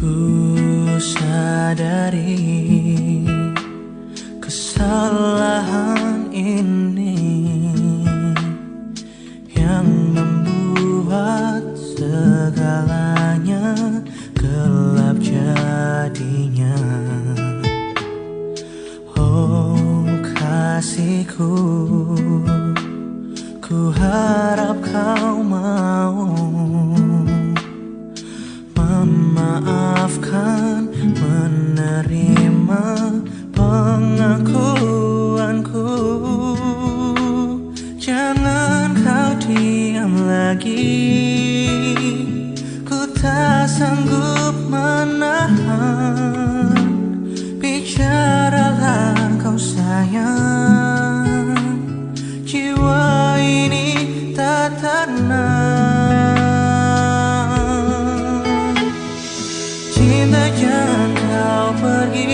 Ku sadari kesalahan ini yang membuat segalanya gelap jadinya. Oh kasihku, ku harap kau mau memaafkan, menerima pengakuanku. Jangan kau diam lagi, ku tak sanggup menahan. Bicaralah kau sayang, jiwa ini tak tenang. Cinta jangan kau pergi,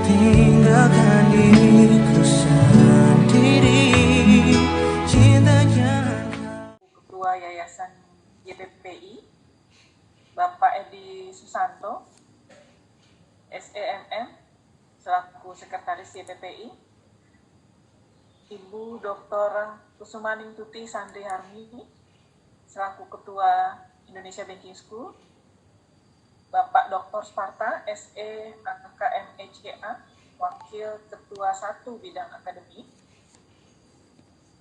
tinggalkan diriku sendiri. Cinta jangan kau. Ketua Yayasan YPPI, Bapak Edi Susanto, SEMM, selaku Sekretaris YPPI, Ibu Dr. Kusumaningtuti Sandri Harmini, selaku Ketua Indonesia Banking School, Bapak Dr. Sparta, SE AKMECA, Wakil Ketua 1 Bidang Akademik,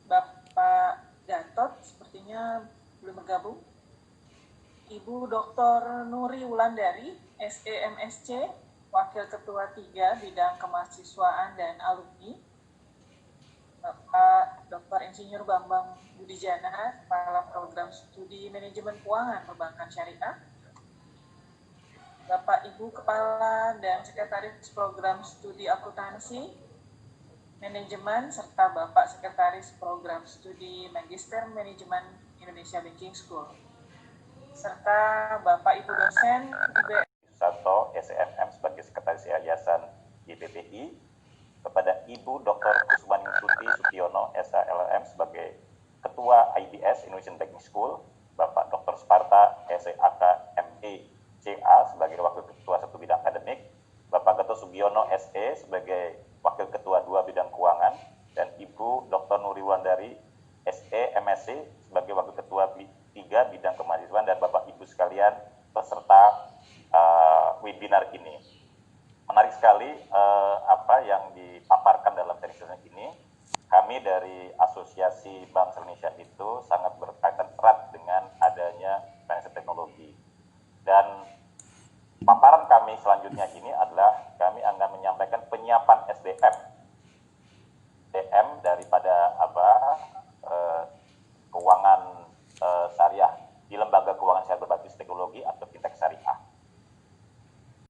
Bapak Gatot sepertinya belum bergabung, Ibu Dr. Nuri Wulandari, SEMSC, Wakil Ketua 3 Bidang Kemahasiswaan dan Alumni, Bapak Dr. Insinyur Bambang Budijana, Kepala Program Studi Manajemen Keuangan Perbankan Syariah, Bapak Ibu Kepala dan Sekretaris Program Studi Akuntansi, Manajemen, serta Bapak Sekretaris Program Studi Magister Manajemen Indonesia Banking School, serta Bapak Ibu dosen IB Susanto, SEMM sebagai Sekretaris Yayasan YPPI, kepada Ibu Dr. Kusumaningtuti Sukiono, SHLM sebagai Ketua IBS Indonesian Banking School, Bapak Dr. Sparta, SEAK MECA sebagai Wakil Ketua 1 Bidang Akademik, Bapak Gatot Sugiono, SE sebagai Wakil Ketua 2 Bidang Keuangan, dan Ibu Dr. Nuri Wulandari, SE MSc sebagai Wakil Ketua 3 Bidang Kemahasiswaan, dan Bapak Ibu sekalian peserta webinar ini. Menarik sekali apa yang dipaparkan dalam sesi ini. Kami dari Asosiasi Bank Indonesia itu sangat berkaitan erat dengan adanya financial teknologi. Dan paparan kami selanjutnya ini adalah kami akan menyampaikan penyiapan SDM daripada keuangan syariah di lembaga keuangan syariah berbasis teknologi atau fintech syariah.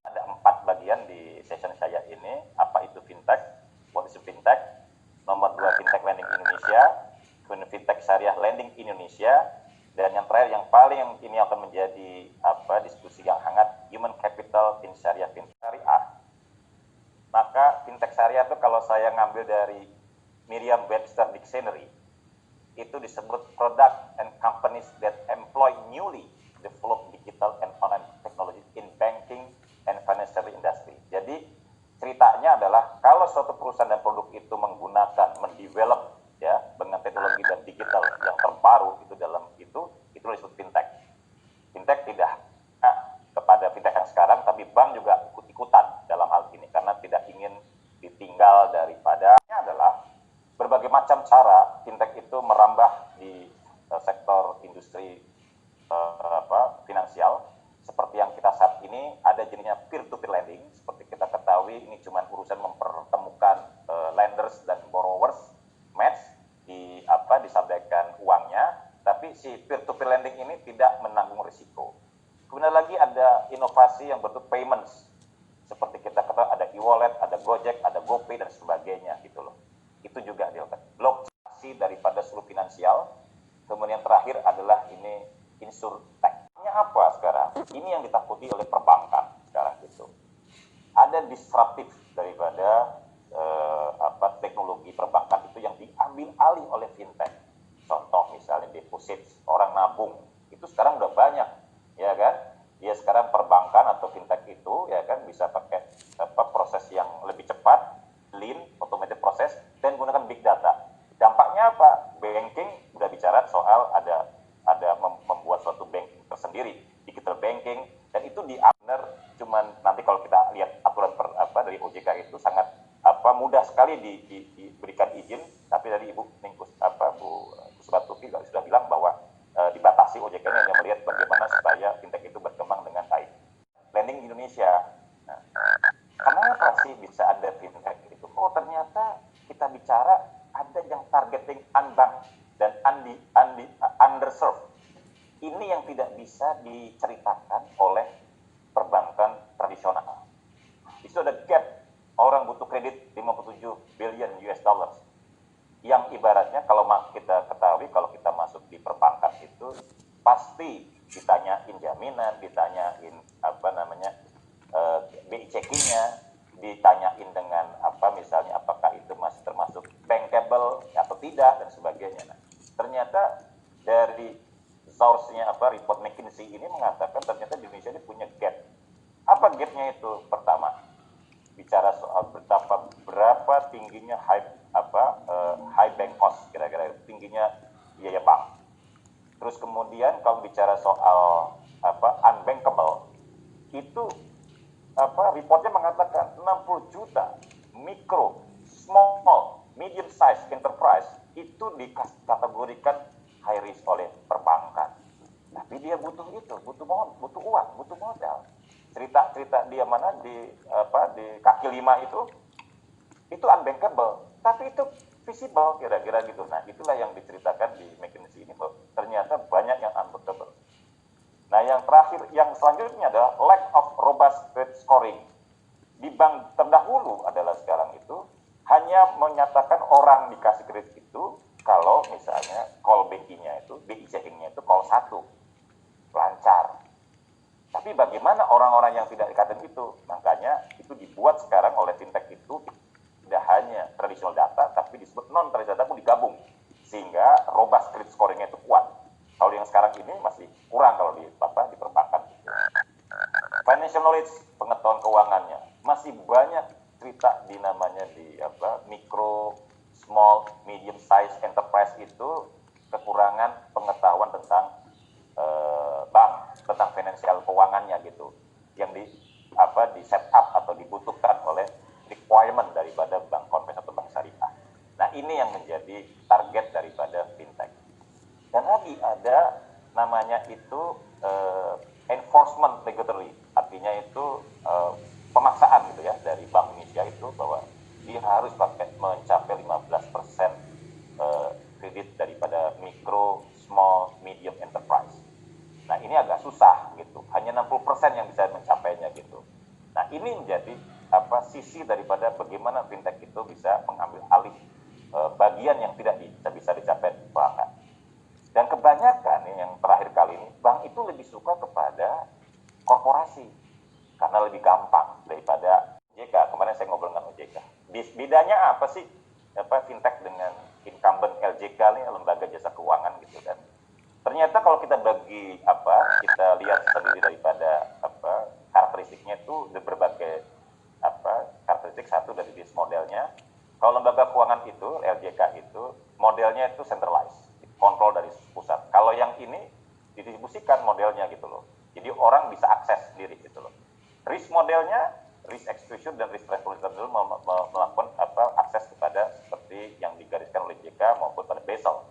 Ada 4 bagian di session saya ini. Apa itu fintech? What is fintech? Nomor 2, fintech lending Indonesia, kemudian fintech syariah lending Indonesia, dan yang terakhir yang paling ini akan menjadi diskusi yang hangat, human capital in syariah fintech syariah. Maka fintech syariah itu kalau saya ngambil dari Merriam-Webster Dictionary, itu disebut product and companies that employ newly developed digital and online technology in banking and financial industry. Jadi ceritanya adalah kalau suatu perusahaan dan produk itu menggunakan, mendevelop ya dengan teknologi dan digital yang terbaru itu dalam itu disebut fintech. Fintech tidak kepada fintech yang sekarang, tapi bank juga ikut-ikutan dalam hal ini karena tidak ingin ditinggal daripada adalah berbagai macam cara fintech itu merambah di sektor industri finansial. Seperti yang kita saat ini ada jenisnya peer-to-peer lending. Seperti kita ketahui ini cuma urusan mempertemukan lenders dan borrowers match disampaikan uangnya, tapi si peer-to-peer lending ini tidak menanggung risiko. Kemudian lagi ada inovasi yang bentuk payments. Seperti kita ketahui ada e-wallet, ada Gojek, ada GoPay dan sebagainya gitu loh. Itu juga dilakukan. Blockchain daripada seluruh finansial. Kemudian terakhir adalah ini insurtech. Apa sekarang? Ini yang ditakuti oleh perbankan sekarang itu. Ada disruptif daripada teknologi perbankan itu yang diambil alih oleh fintech. Contoh misalnya deposit, orang nabung, itu sekarang udah banyak, ya kan? Dia sekarang bisa pakai proses yang lebih cepat, lean, automated proses, dan gunakan big data. Dampaknya apa? Banking udah bicara soal ada membuat suatu banking tersendiri, digital banking, dan itu benar. Cuman nanti kalau kita lihat aturan dari OJK itu sangat mudah sekali diberikan izin, tapi dari Ibu Bu Subatuti sudah bilang bahwa dibatasi OJK-nya hanya melihat bagaimana supaya fintech itu berkembang dengan baik. Lending Indonesia. Nah, kenapa sih bisa ada fintech itu? Oh, ternyata kita bicara ada yang targeting unbanked dan underserved. Ini yang tidak bisa diceritakan oleh perbankan tradisional. Itu ada gap, orang butuh kredit 57 billion US dollars. Yang ibaratnya kalau kita ketahui kalau kita masuk di perbankan itu pasti ditanyain jaminan, ditanyain BI checking-nya, ditanyain dengan misalnya apakah itu masih termasuk bankable atau tidak dan sebagainya. Nah, ternyata dari source-nya report McKinsey ini mengatakan ternyata Indonesia ini punya gap. Apa gap-nya itu? Pertama, bicara soal berapa tingginya high bank cost, kira-kira tingginya biaya bank. Terus kemudian kalau bicara soal unbankable, itu reportnya mengatakan 60 juta mikro, small, medium size enterprise itu dikategorikan high risk oleh perbankan. Tapi dia butuh uang, butuh modal. Cerita dia mana di kaki 5 itu unbankable, tapi itu visible kira-kira gitu. Nah, itulah yang diceritakan di McKinsey ini bahwa ternyata banyak yang unbankable. Nah, yang terakhir, yang selanjutnya adalah lack of robust credit scoring. Di bank terdahulu adalah sekarang itu hanya menyatakan orang dikasih kredit itu kalau misalnya call BI-nya itu, BI checking-nya itu call 1, lancar. Tapi bagaimana orang-orang yang tidak dikatakan itu? Makanya itu dibuat sekarang oleh fintech itu tidak hanya traditional data, tapi disebut non-traditional data pun digabung. Sehingga robust credit scoring-nya itu kuat. Kalau yang sekarang ini masih kurang kalau di perbankan. Financial knowledge, pengetahuan keuangannya. Masih banyak cerita di micro, small, medium size enterprise itu kekurangan pengetahuan tentang bank, tentang finansial keuangannya gitu, yang di set up atau dibutuhkan oleh requirement daripada bank konvensional atau bank syariah. Nah, ini yang menjadi target daripada fintech. Dan lagi ada namanya itu enforcement regulatory, artinya itu pemaksaan gitu ya dari Bank Indonesia itu bahwa dia harus mencapai 15% kredit daripada mikro, small, medium enterprise. Nah, ini agak susah gitu. Hanya 60% yang bisa mencapainya gitu. Nah, ini menjadi sisi daripada bagaimana fintech itu bisa mengambil alih bagian yang tidak bisa dicapai bank. Dan kebanyakan yang terakhir kali ini, bank itu lebih suka kepada korporasi karena lebih gampang daripada OJK. Kemarin saya ngobrol dengan OJK. Bedanya apa sih fintech dengan incumbent LJK ini, lembaga jasa keuangan gitu kan? Ternyata kalau kita kita lihat sendiri daripada karakteristiknya itu berbagai karakteristik. Satu dari bisnis modelnya. Kalau lembaga keuangan itu LJK itu modelnya itu centralized, kontrol dari pusat. Kalau yang ini didistribusikan modelnya gitu loh. Jadi orang bisa akses sendiri gitu loh. Risk modelnya, risk execution dan risk responsibility melakukan akses kepada seperti yang digariskan oleh JK maupun pada Basel.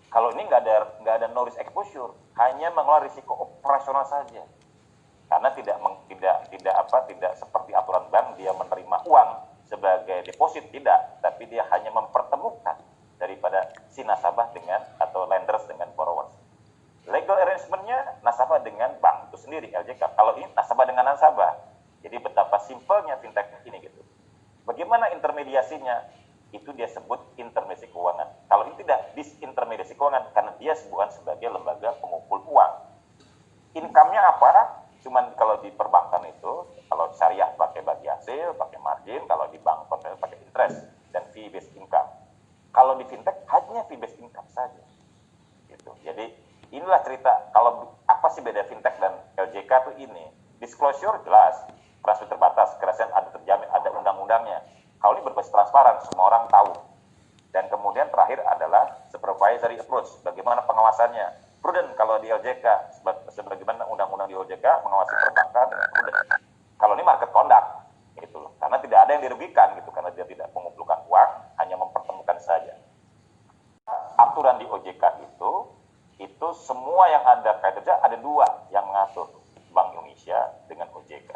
Kalau ini nggak ada no risk exposure, hanya mengelola risiko operasional saja. Karena tidak seperti aturan bank dia menerima uang sebagai deposit, tidak, tapi dia hanya mempertemukan daripada si nasabah dengan atau lenders dengan borrowers. Legal arrangement-nya nasabah dengan bank itu sendiri LJK. Kalau ini nasabah dengan nasabah. Jadi betapa simpelnya fintech ini gitu. Bagaimana intermediasinya? Itu dia sebut intermediasi keuangan. Kalau ini tidak disintermediasi keuangan karena dia bukan sebagai lembaga pengumpul uang. Income-nya apa? Cuman kalau di perbankan itu, kalau syariah pakai bagi hasil, pakai margin, kalau di bank konvensional pakai interest dan fee based income. Kalau di fintech hanya fee based income saja. Gitu. Jadi inilah cerita kalau apa sih beda fintech dan LJK itu ini. Disclosure jelas, transparansi terbatas, kerahasiaan ada terjamin, ada undang-undangnya. Kalau ini berbasis transparan, semua orang tahu. Dan kemudian terakhir adalah supervisory approach, bagaimana pengawasannya. Prudent kalau di OJK, sebagaimana undang-undang di OJK mengawasi perbankan dengan prudent. Kalau ini market conduct, gitu loh. Karena tidak ada yang dirugikan gitu, karena dia tidak mengumpulkan uang, hanya mempertemukan saja. Aturan di OJK itu semua yang ada kaitannya ada dua yang mengatur, Bank Indonesia dengan OJK.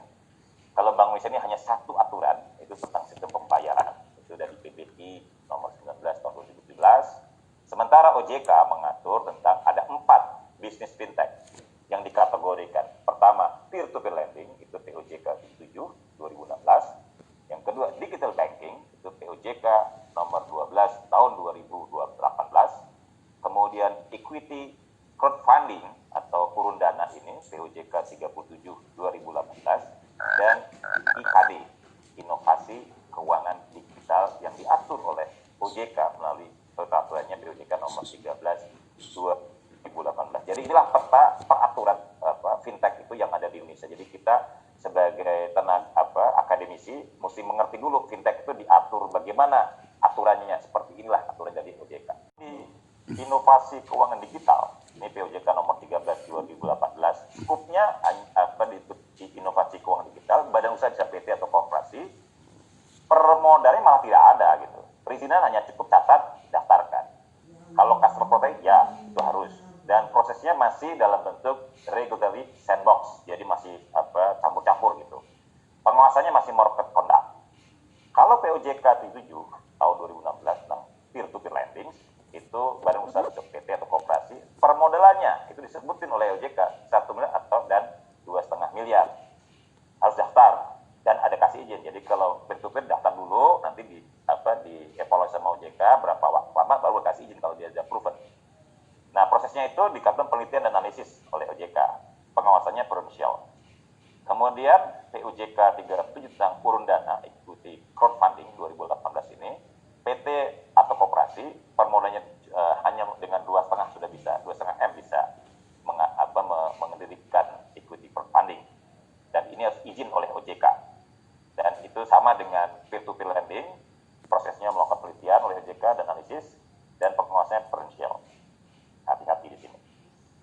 Kalau Bank Indonesia ini hanya satu aturan, itu tentang sistem pembayaran, itu dari PBI nomor 19 tahun 2017. Sementara OJK mengatur tentang ada 4 bisnis fintech yang dikategorikan. Pertama, peer-to-peer lending, itu POJK 7 2016. Yang kedua, digital banking, itu POJK nomor 12 tahun 2018. Kemudian equity crowdfunding atau kurun dana ini POJK 37 2018, dan IKD, inovasi keuangan digital yang diatur oleh OJK melalui peraturannya POJK nomor 13 2018. Jadi inilah peta peraturan fintech itu yang ada di Indonesia. Jadi kita sebagai akademisi mesti mengerti dulu fintech itu diatur bagaimana aturannya, seperti inilah aturan dari OJK. Di inovasi keuangan digital, ini POJK nomor 13 2018, skupnya di inovasi keuangan digital, badan usaha bisa PT atau korporasi, permodalnya malah tidak ada gitu. Perizinan hanya cukup catat, daftarkan. Kalau customer protect, ya itu harus. Dan prosesnya masih dalam bentuk regulatory sandbox, jadi masih campur-campur gitu. Pengawasannya masih market conduct. Kalau POJK 7 tahun 2016 tentang peer-to-peer lending, itu badan usaha PT atau koperasi, permodalannya itu disebutin oleh OJK 1 miliar atau dan 2,5 miliar. Harus daftar dan ada kasih izin. Jadi kalau peer-to-peer daftar dulu, nanti di evaluasi sama OJK berapa waktu lama baru kasih izin kalau dia sudah proven. Nah, prosesnya itu dikatakan penelitian dan analisis oleh OJK. Pengawasannya prudensial. Kemudian POJK 307 tentang kurun dana equity crowdfunding 2018 ini, PT atau koperasi permodalnya hanya dengan 2,5 sudah bisa, 2,5 M bisa mendirikan equity crowdfunding. Dan ini harus izin oleh OJK. Dan itu sama dengan peer-to-peer lending, prosesnya melakukan penelitian oleh OJK dan analisis, dan pengawasannya prudensial. Hati-hati di sini.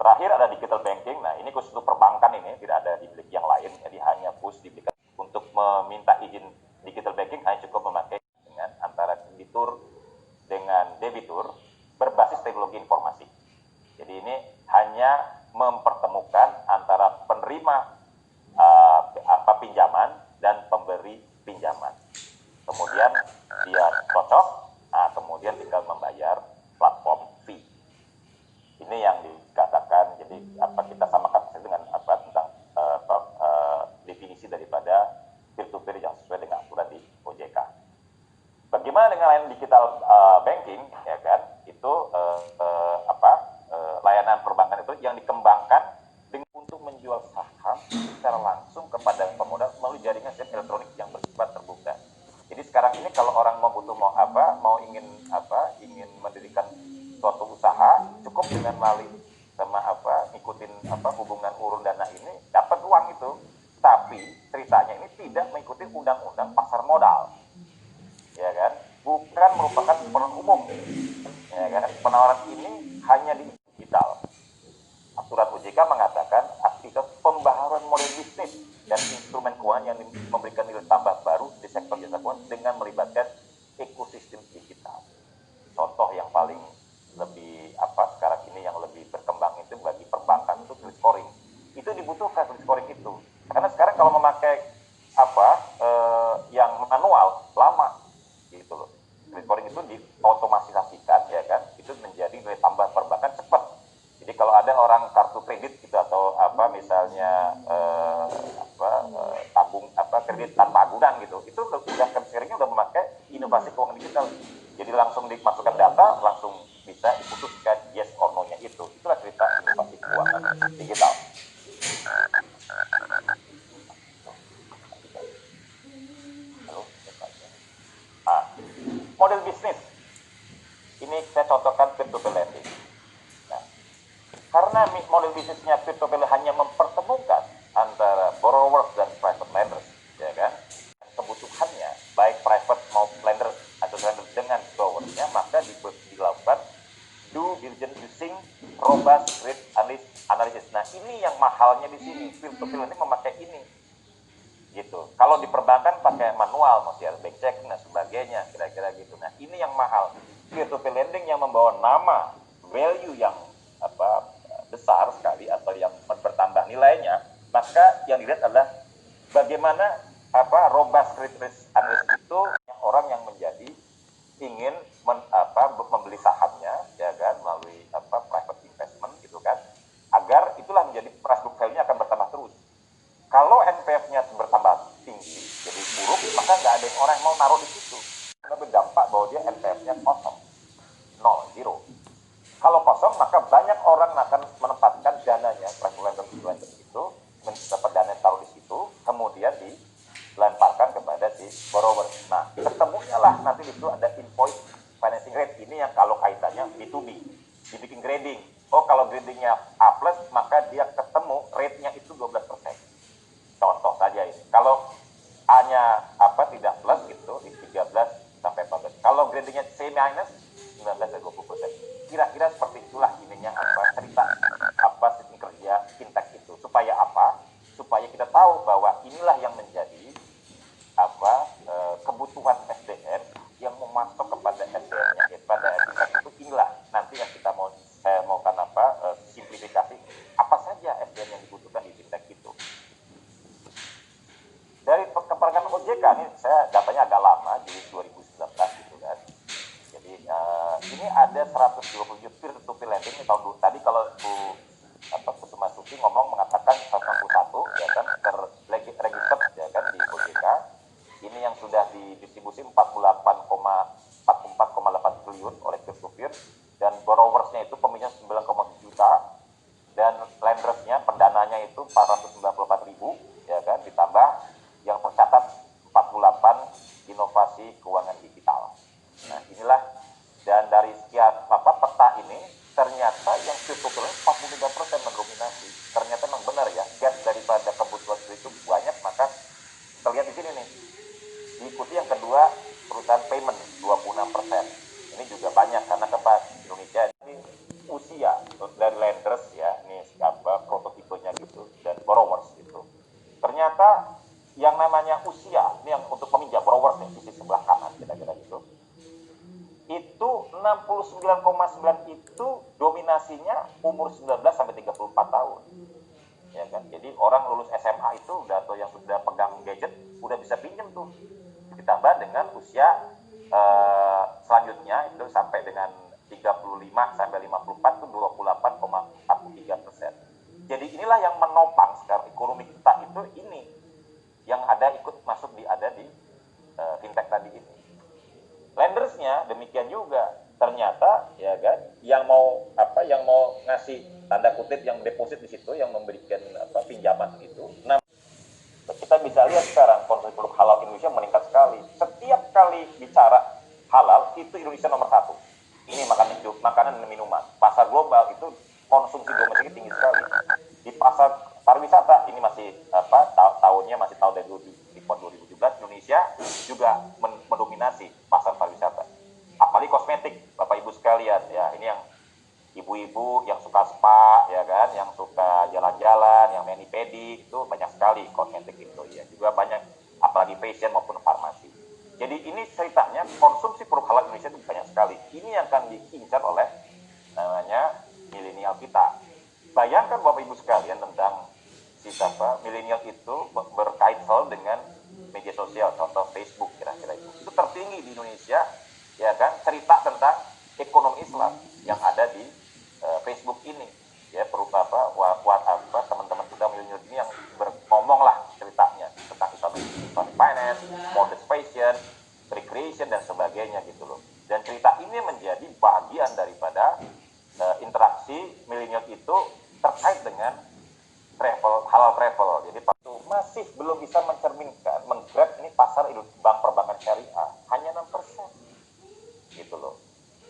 Terakhir ada digital banking. Nah, ini khusus untuk perbankan, ini tidak ada dimiliki yang lain, jadi hanya khusus diberikan untuk meminta izin digital banking hanya cukup memakai dengan antara kreditur dengan debitur berbasis teknologi informasi. Jadi ini hanya mempertemukan antara penerima pinjaman dan pemberi pinjaman. Kemudian dia cocok, kemudian tinggal membayar platform fee. Ini yang dikatakan, jadi kita samakan dengan tentang definisi daripada peer-to-peer yang sesuai dengan aturan di OJK. Bagaimana dengan layanan digital banking, ya kan? Itu layanan perbankan itu yang dikembangkan untuk menjual saham secara langsung kepada pemodal melalui jaringan sistem elektronik yang bersifat terbuka. Jadi sekarang ini kalau orang ingin mendirikan suatu usaha, cukup dengan melalui ngikutin hubungan urun dana ini dapat uang itu. Tapi ceritanya ini tidak mengikuti undang-undang pasar modal, ya kan? Bukan merupakan penawaran umum, ya kan? Penawaran ini hanya di digital. Aturan OJK mengatakan aktivitas pembaharuan model bisnis dan instrumen keuangan yang memberikan nilai tambah baru di sektor jasa keuangan dengan melibatkan ekosistem digital. Contoh yang paling lebih sekarang ini yang lebih berkembang itu bagi perbankan itu credit scoring. Itu dibutuhkan credit scoring itu. Karena sekarang kalau memakai yang manual lama gitu loh. Credit scoring itu diotomatisasikan, ya kan? Itu menjadi nilai tambah perbankan cepat. Jadi kalau ada orang kartu kredit gitu atau misalnya kredit tanpa agunan gitu, itu udah credit scoringnya udah memakai inovasi keuangan digital. Jadi langsung dimasukkan data, langsung bisa diputuskan yes or no-nya itu. Itulah cerita inovasi keuangan digital. Model bisnis. Ini saya contohkan peer-to-peer lending. Nah, karena model bisnisnya peer-to-peer hanya mempertemukan antara borrowers dan private lenders, ya diligence using robust risk analysis. Nah, ini yang mahalnya di sini. Peer-to-peer lending memakai ini. Gitu. Kalau di perbankan pakai manual, masih harus bank checking dan sebagainya, kira-kira gitu. Nah, ini yang mahal. Peer-to-peer lending yang membawa nama, value yang besar sekali atau yang bertambah nilainya, maka yang dilihat adalah bagaimana robust risk analysis itu orang yang menjadi ingin membeli sahamnya, ya kan, melalui private investment gitu kan, agar itulah menjadi price book value-nya akan bertambah terus. Kalau NPF-nya bertambah tinggi, jadi buruk, maka nggak ada orang yang mau naruh di situ. Karena berdampak bahwa dia NPF-nya kosong, zero. Kalau kosong, maka banyak orang akan menempatkan dananya, private lender itu, mendapat dana taruh di situ, kemudian dilemparkan kepada si borrower. Nah, ketemunya lah nanti di situ ada invoice financing rate. Ini yang kalau kaitannya B2B, dibikin grading. Oh, kalau gradingnya A+, maka dia ketemu rate-nya itu 12%. Contoh saja ini. Kalau A-nya tidak plus gitu, di 13 sampai 14. Kalau gradingnya C-, 19 sampai 20%. Kira-kira seperti itulah ininya cerita sistem kerja fintech itu. Supaya apa? Supaya kita tahu bahwa inilah yang menjadi kebutuhan SDM yang memasok kepada SDM-nya, pada fintech itu. Inilah nanti yang kita maukan simplifikasi apa saja SDM yang dibutuhkan di fintech itu. Dari kepercayaan OJK ini saya datanya agak lama, jadi 2019 gitu kan. Jadi ini ada 127 peer-to-peer lending ini tahun dulu. Tadi kalau Bu Kusuma Suti mengatakan 161 ya kan terregister ya kan di OJK. Ini yang sudah didistribusi 44,8 triliun oleh peer-to-peer, dan borrowersnya itu pemilihnya 9,7 juta, dan lendersnya pendananya itu 494.000 ya kan, ditambah yang tercatat 48 inovasi keuangan digital. Nah, inilah, dan dari sekian peta ini ternyata yang peer-to-peer 43% mendominasi. Ternyata memang benar ya, gap daripada kebutuhan itu banyak, maka terlihat di sini nih. Diikuti yang kedua perusahaan payment 26%. Ini juga banyak karena Indonesia ini usia dari lenders ya, ini prototipenya gitu, dan borrowers gitu. Ternyata yang namanya usia, ini yang untuk peminjam borrowers nih, sisi sebelah kanan kira-kira gitu. Itu 69,9 itu dominasinya umur 19 sampai 34 tahun. Ya kan? Jadi orang lulus SMA itu udah, atau yang sudah pegang gadget udah bisa pinjam tuh. Ditambah dengan usia selanjutnya itu sampai dengan 35 sampai 54 itu 28,43%. Jadi inilah yang menopang sekarang ekonomi kita itu, ini yang ada ikut masuk ada di fintech tadi ini. Lendersnya demikian juga, ternyata ya kan, yang mau ngasih tanda kutip yang deposit di situ, yang memberikan pinjaman itu. Nah, kita bisa lihat sekarang konsumsi produk halal Indonesia meningkat sekali. Setiap kali bicara halal itu Indonesia nomor 1. Ini makanan dan minuman. Pasar global itu konsumsi domestik tinggi sekali. Di pasar pariwisata ini masih tahunnya masih tahun dari 2017, Indonesia juga mendominasi pasar pariwisata. Apalagi kosmetik, Bapak Ibu sekalian ya, ini yang ibu-ibu yang suka spa ya kan, yang suka jalan-jalan, yang mani-pedi, itu banyak sekali kosmetik itu ya. Juga banyak, apalagi fashion maupun farmasi. Jadi ini ceritanya konsumsi produk halal Indonesia itu banyak sekali. Ini yang akan diincar oleh namanya milenial kita. Bayangkan Bapak Ibu sekalian tentang milenial itu berkait hal dengan media sosial, contoh Facebook kira-kira itu tertinggi di Indonesia ya kan, cerita tentang ekonomi Islam yang ada di Facebook ini ya, teman-teman kita milenial ini yang berngomong lah ceritanya tentang Islamic finance, modest fashion, recreation dan sebagainya gitu loh. Dan cerita ini menjadi bagian daripada interaksi milenial itu terkait dengan halal travel. Jadi masih belum bisa mencerminkan, menggrab ini pasar bank perbankan syariah hanya 6% gitu loh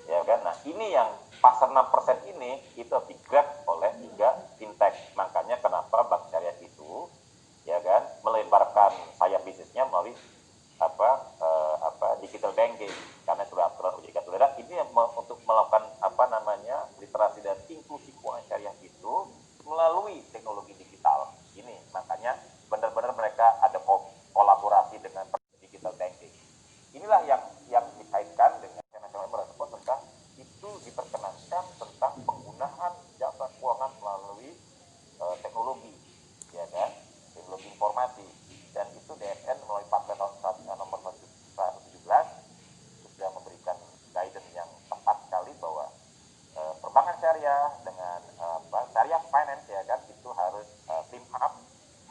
ya kan. Nah, ini yang pasar 6% ini itu digrab oleh 3 fintech. Makanya kenapa bank syariah itu ya kan melebarkan sayap bisnisnya melalui digital banking, karena sudah aturan OJK. Ini untuk melakukan syariah dengan syariah finance ya kan, itu harus team up,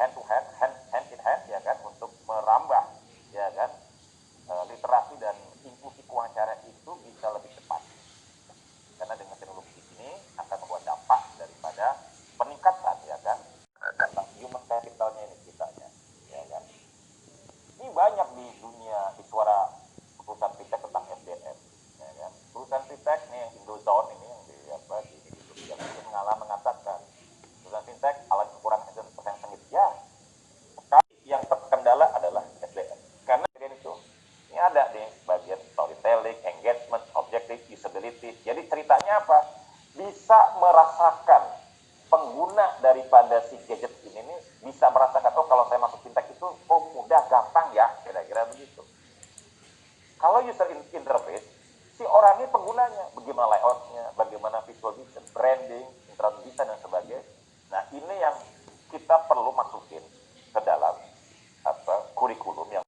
hand to hand, hand in hand ya kan, untuk merambah ya kan literasi dan inklusi keuangan syariah itu bisa lebih cepat. Karena dengan teknologi ini akan membuat dampak daripada peningkatan ya kan tentang human capitalnya ini kitanya ya kan. Ini banyak di dunia, di suara perusahaan fintech tentang SDM ya kan. Perusahaan fintech nih yang Indozone ini yang di yang mengatakan perusahaan fintech alat kekurangan SDM sengit ya. Sekali yang terkendala adalah SDM. Karena itu ini ada nih bagian storytelling, engagement, objective, usability. Jadi ceritanya apa? Bisa merasakan pengguna daripada si gadget ini nih bisa merasakan, oh kalau saya masuk fintech itu oh mudah, gampang ya, kira-kira begitu. Kalau user interface, si orang ini penggunanya, bagaimana layoutnya, bagaimana visual design, branding, interaction design dan sebagainya. Nah ini yang kita perlu masukin ke dalam kurikulum yang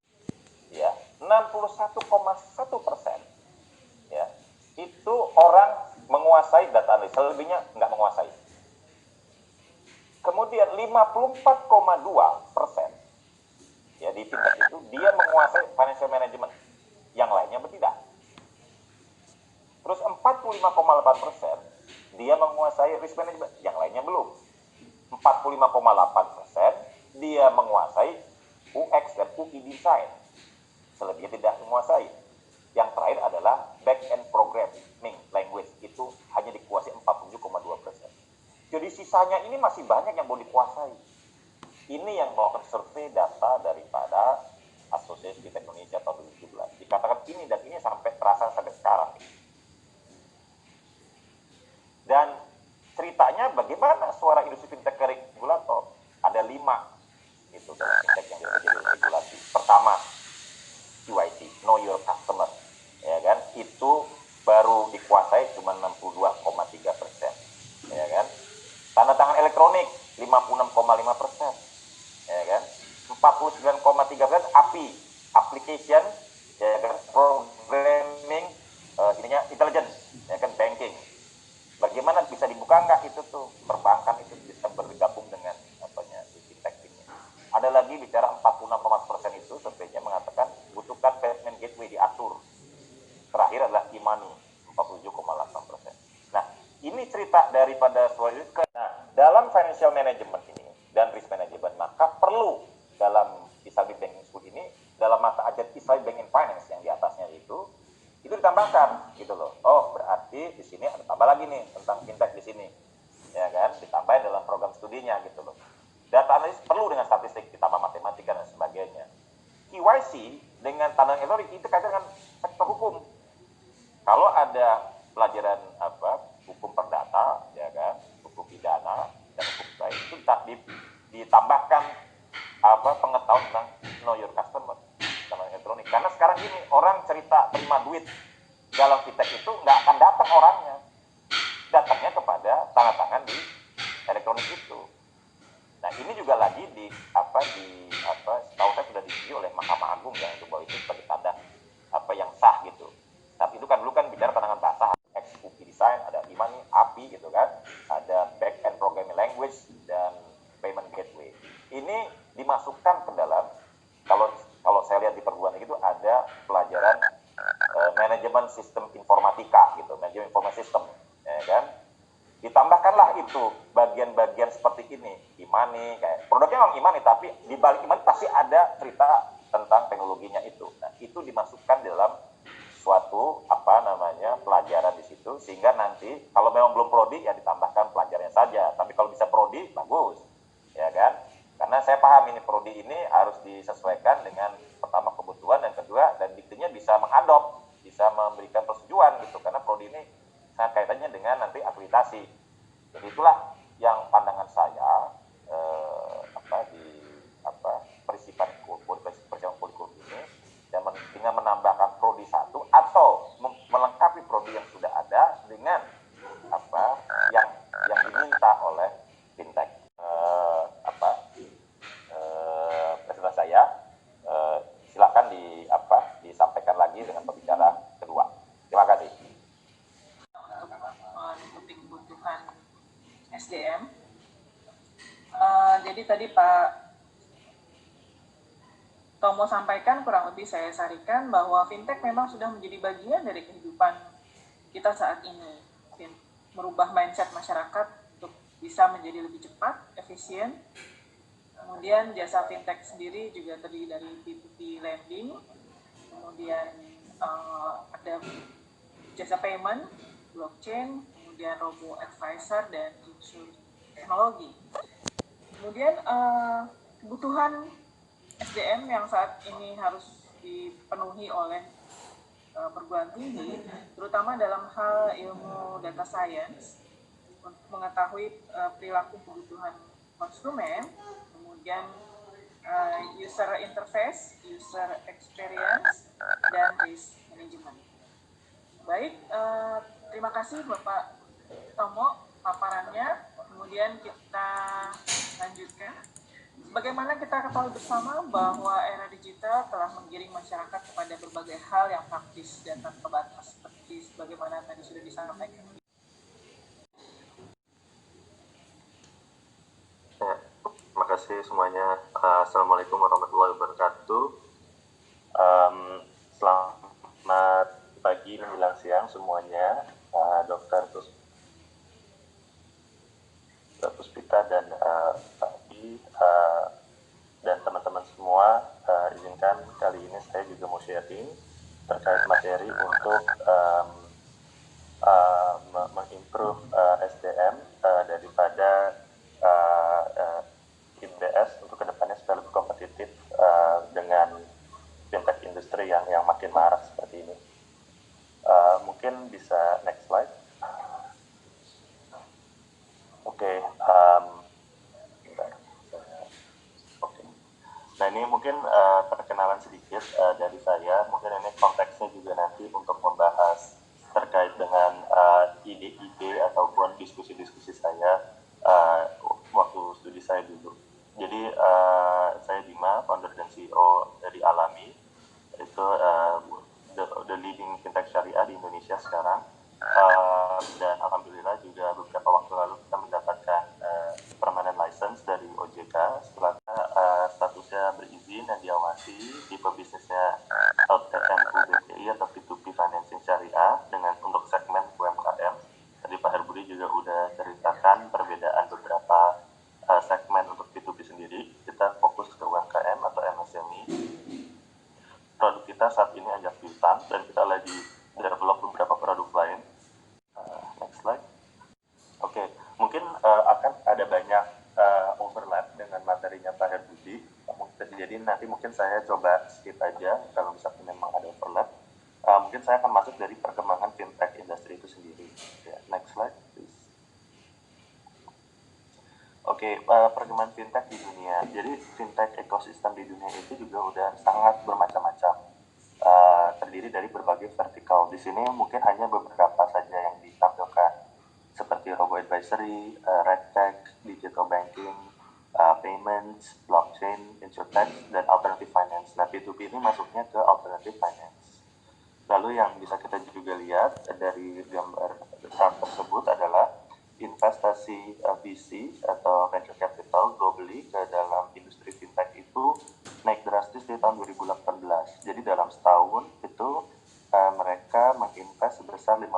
ya 61,1% ya itu orang menguasai data analis, selebihnya nggak menguasai. Kemudian 54,2% ya di fintech itu dia menguasai financial management, yang lainnya tidak. Terus 45,8% dia menguasai risk management, yang lainnya belum. 45,8% dia menguasai UX dan UI design, selebihnya tidak menguasai. Yang terakhir adalah back-end programming language, itu hanya dikuasai 47,2%. Jadi sisanya ini masih banyak yang belum dikuasai. Ini yang melakukan survei data daripada Asosiasi Fintech Indonesia tahun 2017. Dikatakan ini dan ini sampai terasa sampai sekarang. Dan ceritanya bagaimana suara industri fintech ke regulator? Ada 5 itu dalam fintech yang jadi regulasi. Pertama, KYC, Know Your Customer, ya kan? Itu baru dikuasai cuma 62,3%, ya kan? Tanda tangan elektronik 56,5%, ya kan? 49,3% API, application, ya kan? Programming, ininya intelligence, ya kan? Banking. Bagaimana bisa dibuka nggak itu tuh perbankan itu bisa bergabung dengan di fintech ini. Ada lagi bicara 46,4% itu surveinya mengatakan butuhkan payment gateway diatur. Terakhir adalah e-money 47,8%. Nah ini cerita daripada soal itu. Nah dalam financial management ini dan risk management maka perlu dalam Islamic Banking School ini dalam mata ajar Islamic Banking Finance yang di atasnya itu ditambahkan gitu loh. Oh berarti di sini ada tambah lagi nih tentang fintech di sini, ya kan? Ditambahin dalam program studinya gitu loh. Data analis perlu dengan statistik, ditambah matematika dan sebagainya. KYC dengan tanda elektronik itu kaitan dengan sektor hukum. Kalau ada pelajaran hukum perdata, ya kan, hukum pidana dan hukum lain itu ditambahkan pengetahuan tentang know your customer. Elektronik. Karena sekarang gini, orang cerita terima duit dalam fintech itu nggak akan datang orangnya, datangnya kepada tanda tangan di elektronik itu. Nah ini juga lagi setahu saya sudah diuji oleh Mahkamah Agung ya, itu bahwa itu sebagai tanda yang sah gitu. Tapi itu kan dulu kan bicara tanda tangan basah, XUP design, ada e-money, API gitu kan, ada back end programming language dan payment gateway. Ini dimasukkan ke dalam kalau saya lihat di perguruan itu ada pelajaran manajemen sistem informatika gitu, manajemen informasi sistem, ya kan? Ditambahkanlah itu bagian-bagian seperti ini, e-money, kayak produknya memang e-money, tapi di balik e-money pasti ada cerita tentang teknologinya itu. Nah, itu dimasukkan dalam suatu pelajaran di situ, sehingga nanti kalau memang belum prodi ya ditambahkan pelajarannya saja. Tapi kalau bisa prodi bagus, ya kan? Karena saya paham ini prodi ini harus disesuaikan dengan pertama kebutuhan dan kedua dan diktinya bisa mengadop, bisa memberikan persetujuan gitu. Karena prodi ini sangat kaitannya dengan nanti akreditasi. Jadi itulah yang pandangan saya persiapan kurikulum ini dan dengan menambahkan prodi 1 atau melengkapi prodi yang sudah ada dengan yang diminta oleh fintech. Presentasi saya silakan disampaikan lagi dengan pembicara kedua. Terima kasih. Untuk kebutuhan SDM. Jadi tadi Pak Tomo sampaikan, kurang lebih saya sarikan bahwa fintech memang sudah menjadi bagian dari kehidupan kita saat ini. Merubah mindset masyarakat untuk bisa menjadi lebih cepat, efisien. Kemudian jasa fintech sendiri juga terdiri dari P2P lending, kemudian ada jasa payment, blockchain, kemudian robo advisor, dan insurance teknologi. Kemudian kebutuhan SDM yang saat ini harus dipenuhi oleh perguruan tinggi, terutama dalam hal ilmu data science, untuk mengetahui perilaku kebutuhan konsumen, kemudian user interface, user experience, dan risk management. Baik, terima kasih Bapak Tomo paparannya. Kemudian kita lanjutkan. Bagaimana kita ketahui bersama bahwa era digital telah menggiring masyarakat kepada berbagai hal yang praktis dan tanpa batas, seperti sebagaimana tadi sudah disampaikan. Terima kasih semuanya. Assalamualaikum warahmatullahi wabarakatuh. Selamat pagi menjelang siang semuanya, Dr. Puspita dan Pak Di dan teman-teman semua. Izinkan kali ini saya juga mau sharing terkait materi untuk mengimprove SDM daripada IBS untuk kedepannya supaya lebih kompetitif dengan fintech industri yang makin marak seperti ini. Mungkin bisa next slide. Oke. Nah ini mungkin perkenalan sedikit dari saya. Mungkin ini konteksnya juga nanti untuk membahas terkait dengan ide-ide ataupun diskusi-diskusi saya waktu studi saya dulu. Jadi saya Bima, founder dan CEO dari Alami. Itu the leading fintech syariah di Indonesia sekarang. Dan alhamdulillah juga beberapa waktu lalu kita mendapatkan permanent license dari OJK setelah statusnya berizin dan diawasi tipe bisnisnya LTNU BPI atau P2P financing syariah dengan untuk segmen UMKM. Tadi Pak Herbudi juga udah ceritakan perbedaan beberapa segmen untuk P2P sendiri. Kita fokus ke UMKM atau MSME. Produk kita saat ini ajak piutang dan kita lagi develop beberapa produk lain. Next slide. Oke, mungkin akan ada banyak overlap dengan materinya Pak Herbudi. Jadi nanti mungkin saya coba skip aja kalau misalnya memang ada overlap. Mungkin saya akan masuk dari perkembangan fintech industri itu sendiri. Ya, next slide, please. Oke, perkembangan fintech di dunia. Jadi fintech ekosistem di dunia itu juga udah sangat bermacam-macam. Terdiri dari berbagai vertikal. Di sini mungkin hanya beberapa saja yang ditampilkan, seperti robo advisory, RegTech, digital banking, payments, blockchain, insurtech, dan alternative finance. Nah, P2P ini masuknya ke alternative finance. Lalu yang bisa kita juga lihat dari gambar chart tersebut adalah investasi VC atau venture capital globally ke dalam industri fintech itu naik drastis di tahun 2018. Jadi dalam setahun itu mereka menginvest sebesar 55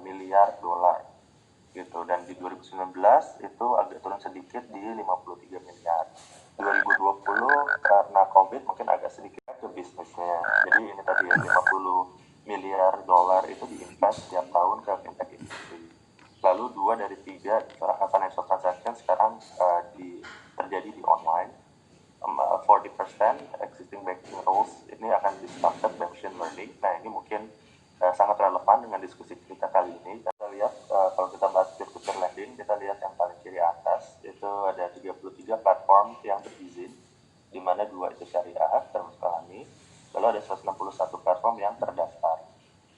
miliar dolar gitu, dan di 2019 itu agak turun sedikit di 53 miliar. 2020 karena COVID mungkin agak sedikit ke bisnisnya. Jadi ini tadi ya 50 miliar dolar itu diinvest setiap tahun ke fintech industry. Lalu 2 dari 3 financial transaction sekarang terjadi di online. 40% existing banking rules ini akan disrupted by machine learning. Nah ini mungkin sangat relevan dengan diskusi kita kali ini. Kita lihat kalau kita bahas peer-to-peer lending, kita lihat yang paling kiri atas itu ada 33 platform yang berizin, di mana 2 itu syariah termasuk Alami. Lalu ada 161 platform yang terdaftar.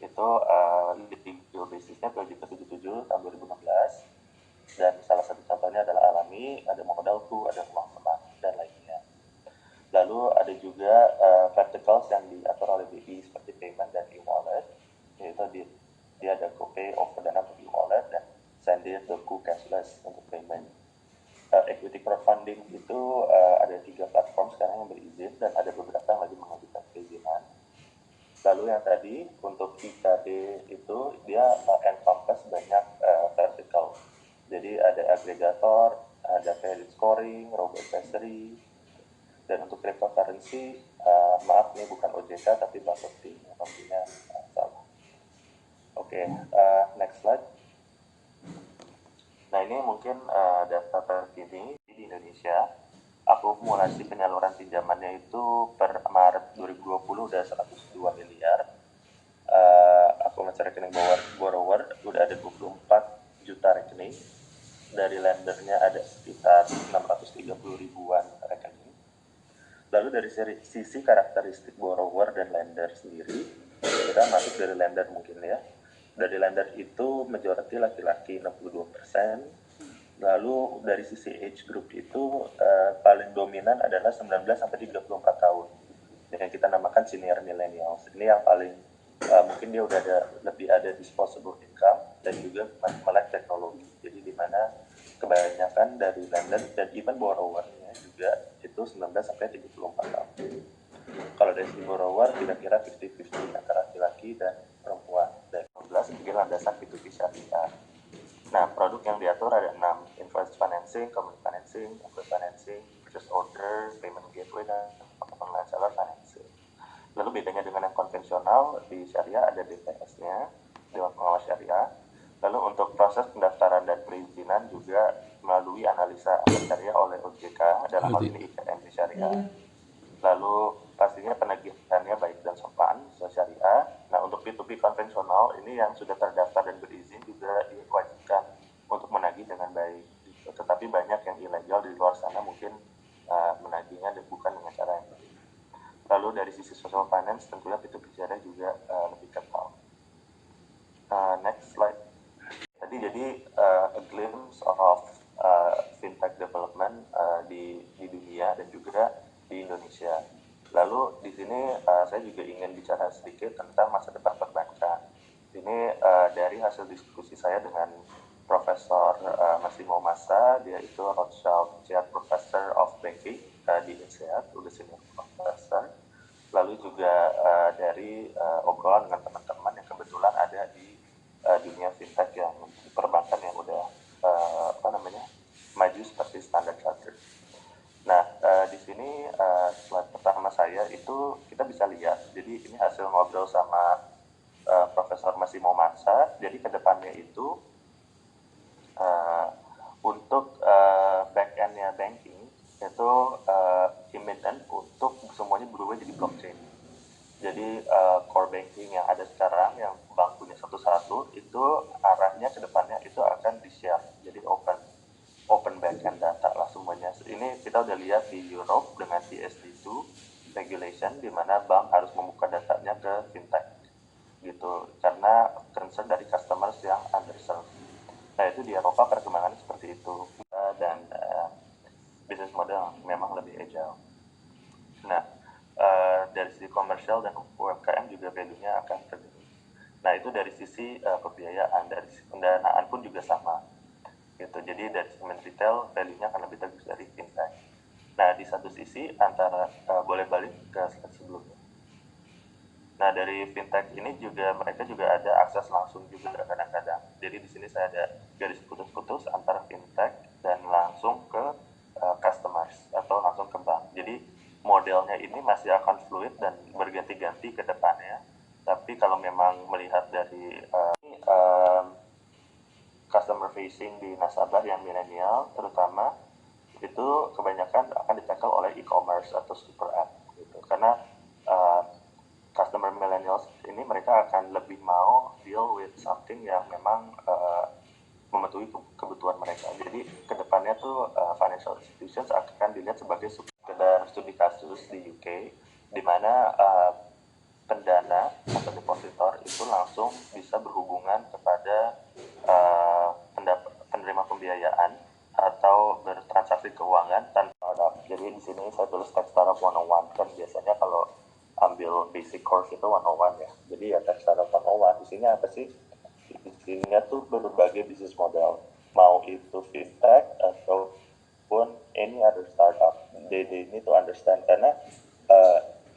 Itu legal basisnya POJK 77 tahun 2016, dan salah satu contohnya adalah Alami, ada Modalku, ada Ruang Teman, dan lainnya. Lalu ada juga verticals yang diatur oleh BI seperti payment dan e-wallet, yaitu dia ada GoPay, OVO, dan e-wallet, dan Sendir, Doku, buku cashless untuk payment. Equity crowdfunding itu ada 3 platform sekarang yang berizin dan ada beberapa yang lagi mengajukan perizinan. Lalu yang tadi untuk IKD itu dia encompass banyak vertical. Jadi ada agregator, ada credit scoring, robo advisory, dan untuk cryptocurrency, maaf ini bukan OJK tapi Bapepti, namanya salah. Oke, next slide. Nah ini mungkin data terkini di Indonesia. Akumulasi penyaluran pinjamannya itu per Maret 2020 udah 102 miliar. Akumulasi rekening borrower udah ada 24 juta rekening. Dari lendernya ada sekitar 630 ribuan rekening. Lalu dari sisi karakteristik borrower dan lender sendiri, kita masuk dari lender mungkin ya. Dari lender itu majority laki-laki 62%. Lalu dari sisi age group itu paling dominan adalah 19 sampai 34 tahun. Yang kita namakan senior millennials. Ini yang paling mungkin dia udah lebih ada disposable income dan juga melek teknologi. Jadi di mana kebanyakan dari lender dan even borrowernya juga itu 19 sampai 34 tahun. Kalau dari si borrower kira-kira 50-50 antara laki-laki dan perempuan. Dari 19 mungkin landasan P2P syariah. Nah, produk yang diatur ada 6, invoice financing, community financing, invoice financing, purchase order, payment gateway, dan online seller financing. Lalu bedanya dengan yang konvensional, di syariah ada DPS-nya, Dewan Pengawas Syariah. Lalu untuk proses pendaftaran dan perizinan juga melalui analisa aset syariah oleh OJK, dalam hal ini IPMB Syariah. Lalu pastinya penagihannya baik dan sopan sesuai syariah. Nah untuk P2P konvensional ini yang sudah terdaftar dan berizin juga diwajibkan untuk menagih dengan baik. Tetapi banyak yang ilegal di luar sana mungkin menagihnya bukan dengan cara yang baik. Lalu dari sisi social finance tentunya P2P syariah juga lebih kental. Next slide. Tadi jadi a glimpse of fintech development di dunia dan juga di Indonesia. Lalu di sini saya juga ingin bicara sedikit tentang masa depan perbankan. Ini dari hasil diskusi saya dengan Profesor Massimo Massa, dia itu Rothschild Chair Professor of Banking di INSEAD, udah senior professor. Lalu juga dari obrolan dengan teman-teman yang kebetulan ada di dunia fintech yang perbankan yang udah maju seperti Standard Chartered. Nah, di sini slide pertama saya itu kita bisa lihat. Jadi ini hasil ngobrol sama Profesor Massimo Massa. Jadi kedepannya itu untuk back-end-nya banking itu imminent untuk semuanya berubah jadi blockchain. Jadi core banking yang ada sekarang yang bank punya satu-satu itu arahnya kedepannya itu akan di-share. Jadi open backend data lah semuanya. Ini kita udah lihat di Europe dengan PSD2 regulation di mana bank harus membuka datanya ke fintech gitu karena concern dari customers yang underserved. Nah itu di Eropa perkembangannya seperti itu dan business model memang lebih agile. Nah dari sisi komersial dan UMKM juga value-nya akan terjadi. Nah itu dari sisi pembiayaan, dari sisi pendanaan pun juga sama. Gitu. Jadi dari segmen retail value-nya akan lebih bagus dari fintech. Nah di satu sisi antara boleh balik ke slide sebelumnya. Nah dari fintech ini juga mereka juga ada akses langsung juga kadang-kadang. Jadi di sini saya ada garis putus-putus antara fintech dan langsung ke customers atau langsung ke bank. Jadi modelnya ini masih akan fluid dan berganti-ganti ke depannya. Tapi kalau memang melihat dari customer facing di nasabah yang milenial terutama itu kebanyakan akan di-tackle oleh e-commerce atau super app gitu. Karena customer millennials ini mereka akan lebih mau deal with something yang memang memenuhi kebutuhan mereka. Jadi kedepannya tuh financial institutions akan dilihat sebagai sekedar studi kasus di UK di mana pendana atau depositor itu langsung bisa berhubungan kepada penerima pembiayaan atau bertransaksi keuangan tanpa startup. Jadi di sini saya tulis Tech Startup 101 kan biasanya kalau ambil basic course itu 101 ya. Jadi ya Tech Startup 101 di sini apa sih? Di sini tuh berbagai bisnis model. mau itu fintech ataupun any other startup, they need to understand, karena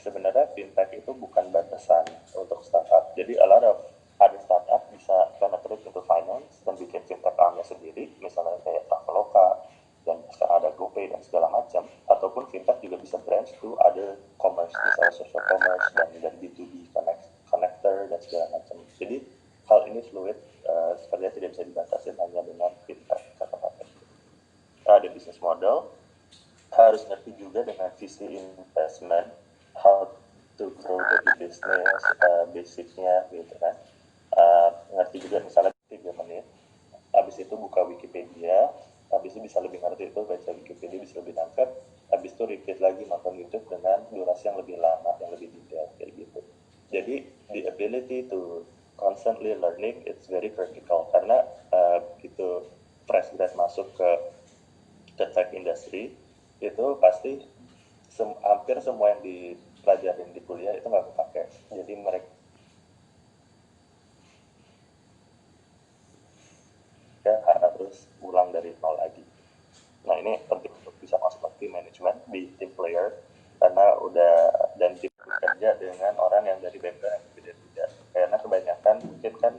sebenarnya fintech itu bukan batasan untuk startup. Jadi a lot of other startup bisa penetrate into finance dan bikin fintech armnya sendiri, misalnya kayak Traveloka dan sekarang ada GoPay dan segala macam, ataupun fintech juga bisa branch to other commerce, misalnya social commerce dan B2B connector dan segala macam. Jadi hal ini fluid, sepertinya tidak bisa dibatasi hanya dengan fintech kata Patrick. Ada business model, harus ngerti juga dengan visi investment, how to grow the business, basicnya gitu kan. Ngerti juga misalnya 3 menit, habis itu buka Wikipedia, habis itu bisa lebih ngerti itu, baca Wikipedia bisa lebih nangkep, habis itu repeat lagi nonton YouTube dengan durasi yang lebih lama, yang lebih detail kayak gitu. Jadi the ability to constantly learning it's very critical, karena gitu fresh grad masuk ke tech industry itu pasti hampir semua yang dipelajarin di kuliah itu nggak kepake. Jadi mereka harus ulang dari nol lagi. Nah ini penting untuk bisa masuk ke tim manajemen di tim player, karena udah dan tim bekerja dengan orang yang dari background yang berbeda-beda. Karena kebanyakan mungkin kan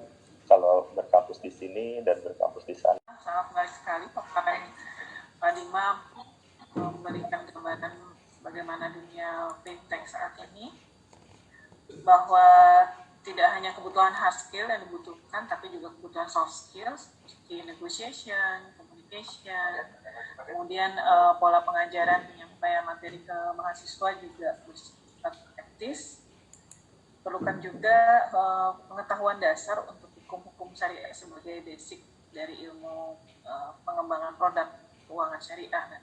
kalau berkampus di sini dan berkampus di sana. Sangat menarik sekali paparan Pak Dima memberikan gambaran bagaimana dunia fintech saat ini, bahwa tidak hanya kebutuhan hard skill yang dibutuhkan, tapi juga kebutuhan soft skills seperti negotiation, communication, kemudian pola pengajaran penyampaian materi ke mahasiswa juga bersifat etis. Perlukan juga pengetahuan dasar untuk hukum-hukum syariah sebagai basic dari ilmu pengembangan produk keuangan syariah.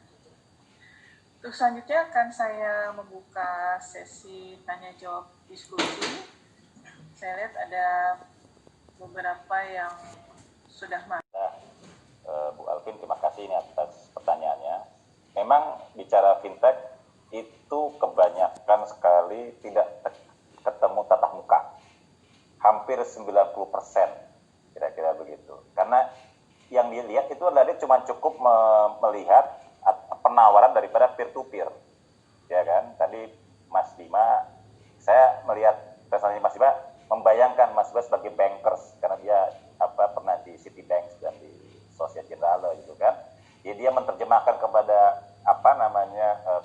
Untuk selanjutnya akan saya membuka sesi tanya jawab diskusi. Saya lihat ada beberapa yang sudah masuk. Bu Alvin, terima kasih ini atas pertanyaannya. Memang bicara fintech itu kebanyakan sekali tidak ketemu tatap muka. Hampir 90% kira-kira begitu. Karena yang dilihat itu adalah dia cuma cukup melihat penawaran daripada peer-to-peer. Ya kan? Tadi Mas Bima, saya melihat presentasi Mas Bima membayangkan Mas Bima sebagai bankers karena dia pernah di Citibank dan di Societe Generale gitu kan. Jadi dia menerjemahkan kepada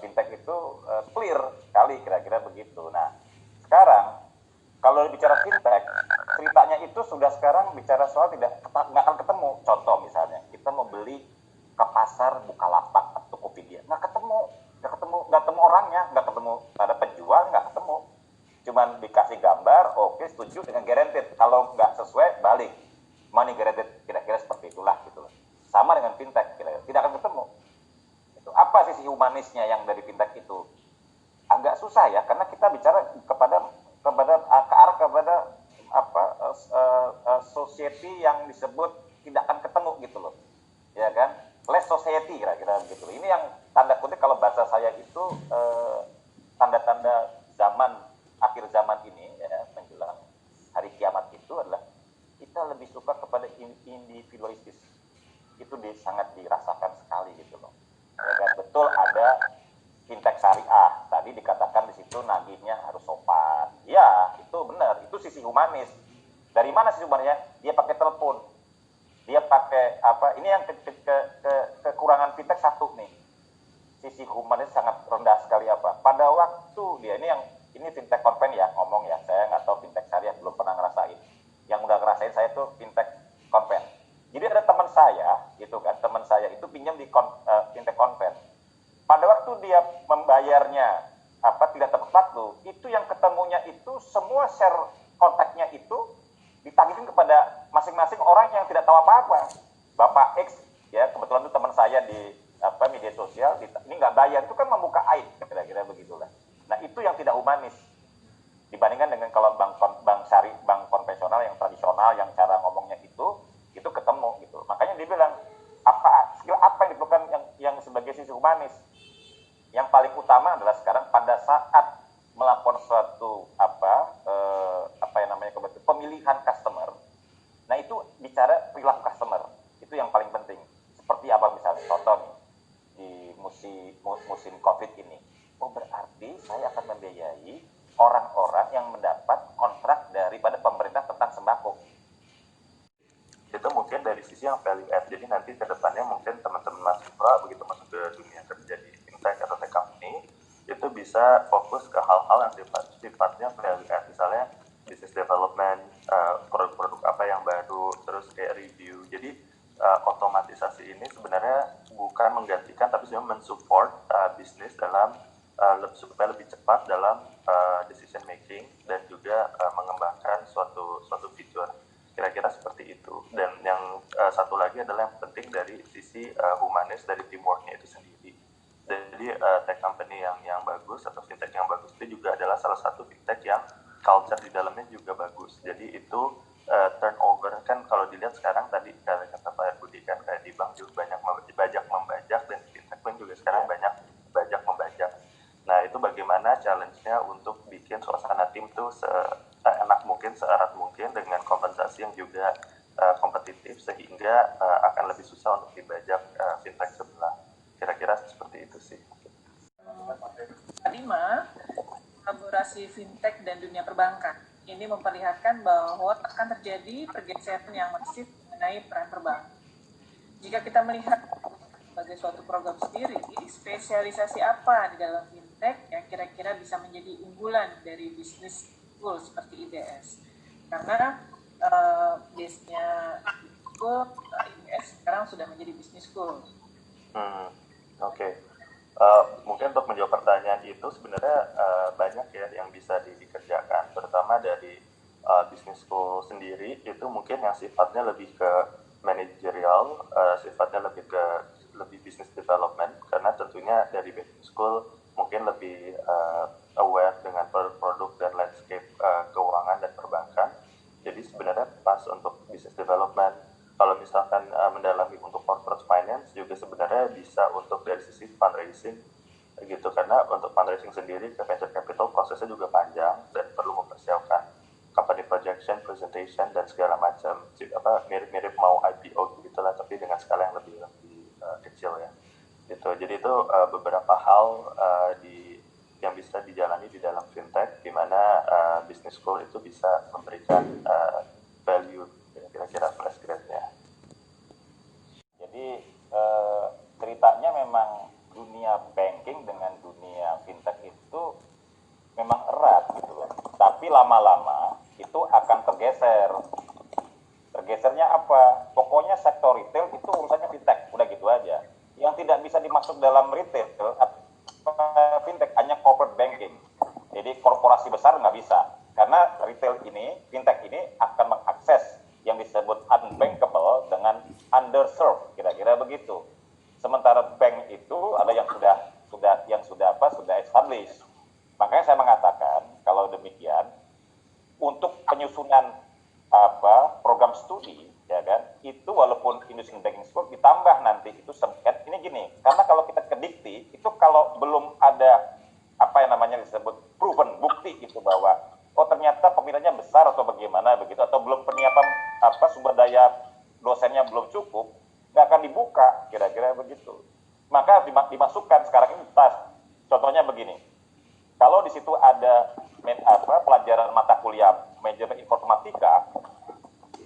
fintech itu clear sekali kira-kira begitu. Nah, sekarang kalau bicara fintech, ceritanya itu sudah sekarang bicara soal nggak akan ketemu. Contoh misalnya, kita mau beli ke pasar Bukalapak atau Tokopedia, nggak ketemu orangnya, nggak ketemu ada penjual, nggak ketemu. Cuman dikasih gambar, oke, setuju dengan guaranteed. Kalau nggak sesuai, balik. Money guaranteed, kira-kira seperti itulah gitu. Sama dengan fintech, kira-kira tidak akan ketemu. Itu apa sisi humanisnya yang dari fintech itu? Agak susah ya, karena kita bicara kepada society yang disebut tidak akan ketemu gitu loh, ya kan? Less society kira-kira begitu. Ini yang tanda kutip kalau bahasa saya itu tanda-tanda akhir zaman ini ya, menjelang hari kiamat itu adalah kita lebih suka kepada individualistis. Itu sangat dirasakan sekali gitu loh. Ya kan? Betul ada fintech syariah. Tadi dikatakan di situ nagihnya harus sopan. Ya, itu benar. Itu sisi humanis. Dari mana sisi humanisnya? Dia pakai telepon. Dia pakai ini yang kekurangan fintech satu nih. Sisi humanis sangat rendah sekali pada waktu dia ini fintech konven ya ngomong ya. Saya nggak tahu fintech syariah, belum pernah ngerasain. Yang udah ngerasain saya tuh fintech konven. Jadi ada teman saya gitu kan, teman saya itu pinjam di fintech konven. Pada waktu dia membayarnya tidak tepat waktu, itu yang ketemunya itu semua share kontaknya itu ditagihkan kepada masing-masing orang yang tidak tahu apa-apa. Bapak X ya, kebetulan itu teman saya di media sosial, ini nggak bayar, itu kan membuka aib kira-kira begitulah. Nah itu yang tidak humanis dibandingkan dengan kalau bank konvensional yang tradisional yang cara ngomongnya itu ketemu gitu. Makanya dia bilang skill apa yang diperlukan yang sebagai sisi humanis. Yang paling utama adalah sekarang pada saat melakukan suatu pemilihan customer. Nah itu bicara perilaku customer, itu yang paling penting. mungkin dari sisi yang value add. Jadi nanti ke depannya mungkin teman-teman mahasiswa begitu masuk ke dunia kerja di fintech atau tech company itu bisa fokus ke hal-hal yang sifatnya value add, misalnya business development, produk-produk apa yang baru, terus kayak review. Jadi otomatisasi ini sebenarnya bukan menggantikan tapi sebenarnya mensupport bisnis dalam supaya lebih cepat dalam decision making dan juga mengembangkan suatu fitur. Kira-kira seperti itu. Dan yang satu lagi adalah yang penting dari sisi humanis dari teamworknya itu sendiri. Jadi tech company yang bagus atau fintech yang bagus itu juga adalah salah satu fintech yang culture di dalamnya juga bagus. Jadi itu turnover kan kalau dilihat sekarang tadi kata Pak Budi kan kayak di bank juga banyak bajak membajak dan di fintech pun juga sekarang banyak bajak membajak. Nah itu bagaimana challenge-nya untuk bikin suasana tim tuh seenak mungkin, seerat mungkin dengan kompensasi yang juga kompetitif sehingga akan lebih susah untuk dibajak fintech sebelah. Kira-kira seperti itu sih. Kelima, kolaborasi fintech dan dunia perbankan. Ini memperlihatkan bahwa akan terjadi pergeseran yang masif mengenai peran perbankan. Jika kita melihat sebagai suatu program sendiri, spesialisasi apa di dalam fintech yang kira-kira bisa menjadi unggulan dari bisnis school seperti IDS? Karena base-nya school, IDS sekarang sudah menjadi bisnis school. Oke. Mungkin untuk menjawab pertanyaan itu sebenarnya banyak ya yang bisa dikerjakan, terutama dari business school sendiri itu mungkin yang sifatnya lebih ke manajerial, sifatnya lebih business development, karena tentunya dari business school mungkin lebih aware dengan produk dan landscape keuangan dan perbankan. Jadi sebenarnya pas untuk business development. Kalau misalkan mendalami untuk corporate finance juga sebenarnya bisa untuk dari sisi fundraising gitu, karena untuk fundraising sendiri ke venture capital prosesnya juga panjang dan perlu mempersiapkan company projection, presentation dan segala macam, mirip-mirip mau IPO gitulah tapi dengan skala yang lebih kecil ya gitu. Jadi itu beberapa hal yang bisa dijalani di dalam fintech di mana business school itu bisa memberikan value kira-kira fresh grade-nya. Jadi ceritanya memang dunia banking dengan dunia fintech itu memang erat gitu loh. Tapi lama-lama itu akan tergeser. Tergesernya apa? Pokoknya sektor retail itu urusannya fintech, udah gitu aja. Yang tidak bisa dimasuk dalam retail fintech hanya corporate banking. Jadi korporasi besar nggak bisa. Karena retail ini, fintech ini akan mengakses yang disebut unbankable dengan underserved, kira-kira begitu. Sementara bank itu ada yang sudah established. Makanya saya mengatakan kalau demikian untuk penyusunan program studi ya kan, itu walaupun Indonesian Banking School ditambah nanti itu ini gini, karena kalau kita ke dikti itu kalau belum ada disebut proven bukti itu bahwa ternyata peminatnya besar atau bagaimana begitu, atau belum penyiapan sumber daya dosennya belum cukup, nggak akan dibuka, kira-kira begitu. Maka dimasukkan sekarang ini tas. Contohnya begini, kalau di situ ada pelajaran mata kuliah manajemen informatika,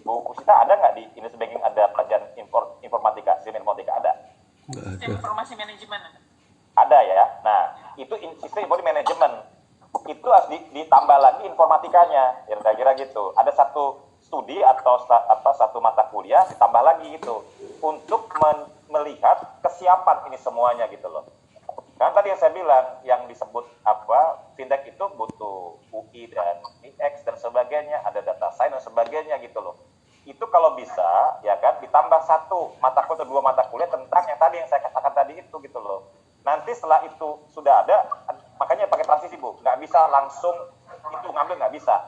Bu Sita ada nggak di Indonesian Banking ada pelajaran informatika, sistem informatika ada? Sistem informasi manajemen ada ya. Nah itu sistem informasi manajemen itu harus ditambah lagi informatikanya, kira-kira gitu. Ada satu studi atau satu mata kuliah ditambah lagi gitu untuk melihat kesiapan ini semuanya gitu loh. Kan tadi yang saya bilang yang disebut fintech itu butuh UI dan IX dan sebagainya, ada data science dan sebagainya gitu loh. Itu kalau bisa ya kan ditambah satu mata kuliah atau dua mata kuliah tentang yang tadi yang saya katakan tadi itu gitu loh. Nanti setelah itu sudah ada, makanya pakai transisi Bu, nggak bisa langsung itu ngambil, nggak bisa.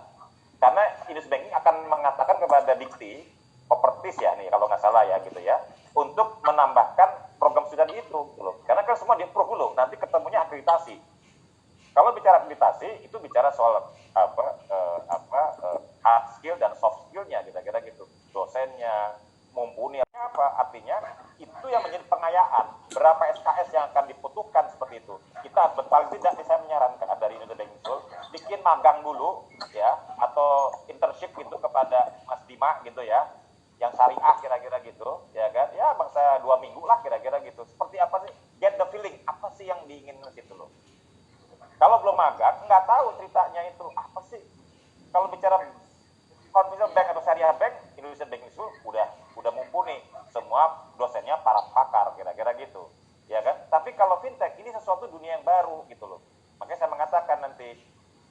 Karena Indonesian Banking akan mengatakan kepada dikti, properties ya nih kalau nggak salah ya gitu ya, untuk menambahkan program studi itu gitu loh. Karena kan semua di-approve dulu, nanti ketemunya akreditasi. Kalau bicara akreditasi itu bicara soal hard skill dan soft skillnya kira-kira gitu. Dosennya mumpuni artinya itu yang menjadi pengayaan berapa SKS yang akan dibutuhkan seperti itu. Kita paling tidak saya menyarankan dari Indonesian Banking School bikin magang dulu ya, atau internship gitu kepada Mas Dima gitu ya, yang syariah kira-kira gitu, ya kan? Ya bangsa 2 minggu lah kira-kira gitu. Seperti apa sih? Get the feeling, apa sih yang diinginkan situ loh. Kalau belum magang, nggak tahu ceritanya itu apa sih. Kalau bicara conventional bank atau syariah bank, Indonesia Banking School udah mumpuni, semua dosennya para pakar kira-kira gitu, ya kan? Tapi kalau fintech ini sesuatu dunia yang baru gitu loh. Makanya saya mengatakan nanti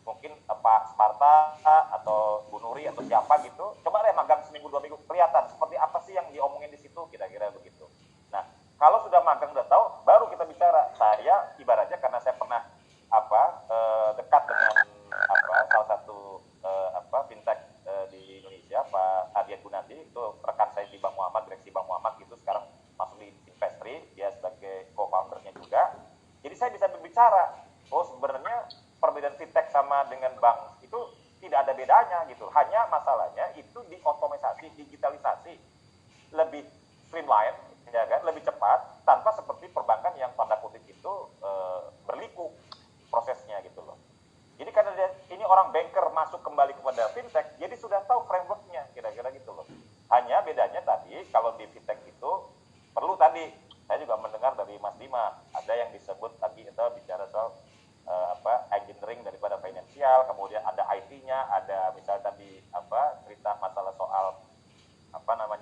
mungkin Pak Sparta atau Bu Nuri atau siapa gitu, coba deh magang seminggu 2 minggu, kelihatan seperti apa sih yang diomongin di situ kira-kira begitu. Nah, kalau sudah magang udah tahu, baru kita bicara. Saya ibaratnya karena saya pernah dekat dengan salah satu fintech di Indonesia, Pak Ardian Gunadi, itu rekan saya di Bank Muhammad, direksi Bank Muhammad gitu, sekarang masuk di Investri, dia sebagai co-foundernya juga. Jadi saya bisa berbicara, oh sebenarnya perbedaan fintech sama dengan bank itu tidak ada bedanya gitu. Hanya masalahnya itu diotomatisasi, digitalisasi, lebih streamline, ya kan, lebih cepat, tanpa seperti perbankan yang tanda kutip itu berliku prosesnya gitu loh. Jadi karena ini orang banker masuk kembali kepada fintech, jadi sudah tahu frameworknya kira-kira gitu loh. Hanya bedanya tadi kalau di fintech itu perlu tadi, saya juga mendengar dari Mas Dima, ada yang disebut tadi itu bicara soal engineering daripada finansial, kemudian ada IT-nya, ada misalnya tadi cerita masalah soal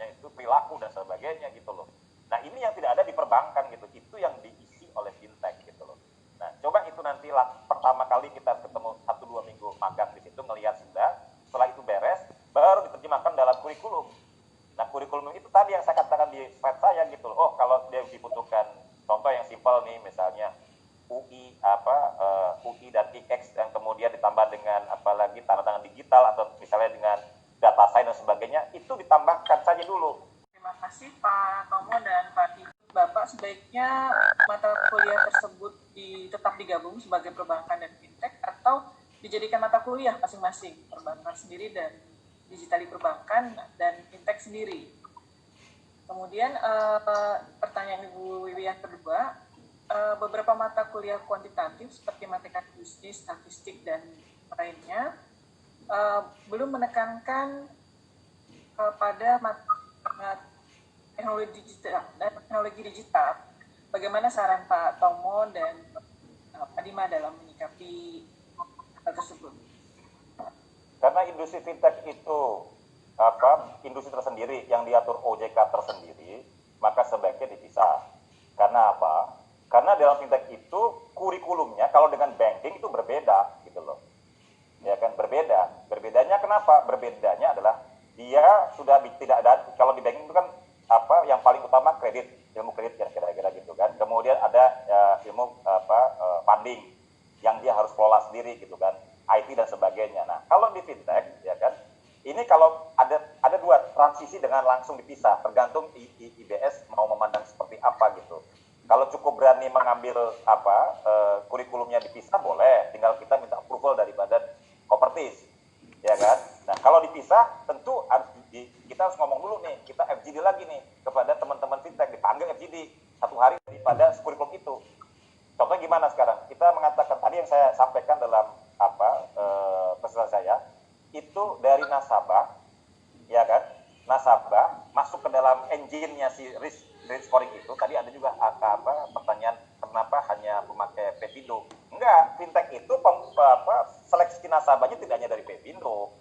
itu perilaku dan sebagainya gitu loh. Nah ini yang tidak ada di perbankan gitu, itu yang diisi oleh fintech gitu loh. Nah coba itu nanti pertama kali kita ketemu 1-2 minggu magang di situ, ngelihat sudah, setelah itu beres, baru diterjemahkan dalam kurikulum. Nah kurikulum itu tadi yang saya katakan di slide saya gitu loh. Oh kalau dia dibutuhkan contoh yang simpel nih, misalnya UI UI dan IX yang kemudian ditambah dengan apalagi tanda tangan digital atau misalnya dengan data science dan sebagainya, itu ditambahkan saja dulu. Terima kasih Pak Tomo dan Pak Ibu. Bapak sebaiknya mata kuliah tersebut tetap digabung sebagai perbankan dan fintech, atau dijadikan mata kuliah masing-masing, perbankan sendiri dan digitali perbankan dan fintech sendiri. Kemudian pertanyaan Ibu Wiwi yang kedua, beberapa mata kuliah kuantitatif seperti matematika bisnis, statistik, dan lainnya belum menekankan pada teknologi digital. Bagaimana saran Pak Tomo dan Pak Dima dalam menyikapi hal tersebut? Karena industri fintech itu industri tersendiri yang diatur OJK tersendiri, maka sebaiknya dipisah. Karena apa? Karena dalam fintech itu kurikulumnya kalau dengan banking itu berbeda gitu loh. Ya kan, berbeda. Berbedanya kenapa? Berbedanya adalah dia sudah tidak ada, kalau di banking itu kan yang paling utama kredit, ilmu kredit kira-kira gitu kan. Kemudian ada ilmu funding yang dia harus kelola sendiri gitu kan, IT dan sebagainya. Nah, kalau di fintech ya kan, ini kalau ada dua, transisi dengan langsung dipisah, tergantung IBS mau memandang seperti apa gitu. Kalau cukup berani mengambil kurikulumnya dipisah boleh, tinggal kita minta approval dari Badan Kopertis, ya kan. Nah kalau dipisah tentu kita harus ngomong dulu nih, kita FGD lagi nih kepada teman-teman fintech, dipanggil FGD 1 hari daripada kurikulum itu. Contohnya gimana sekarang? Kita mengatakan tadi yang saya sampaikan dalam presentasi saya, itu dari nasabah, ya kan, nasabah masuk ke dalam engine-nya si risk scoring itu. Tadi ada juga pertanyaan kenapa hanya memakai Pepindo? Enggak, fintech itu seleksi nasabahnya tidak hanya dari Pepindo,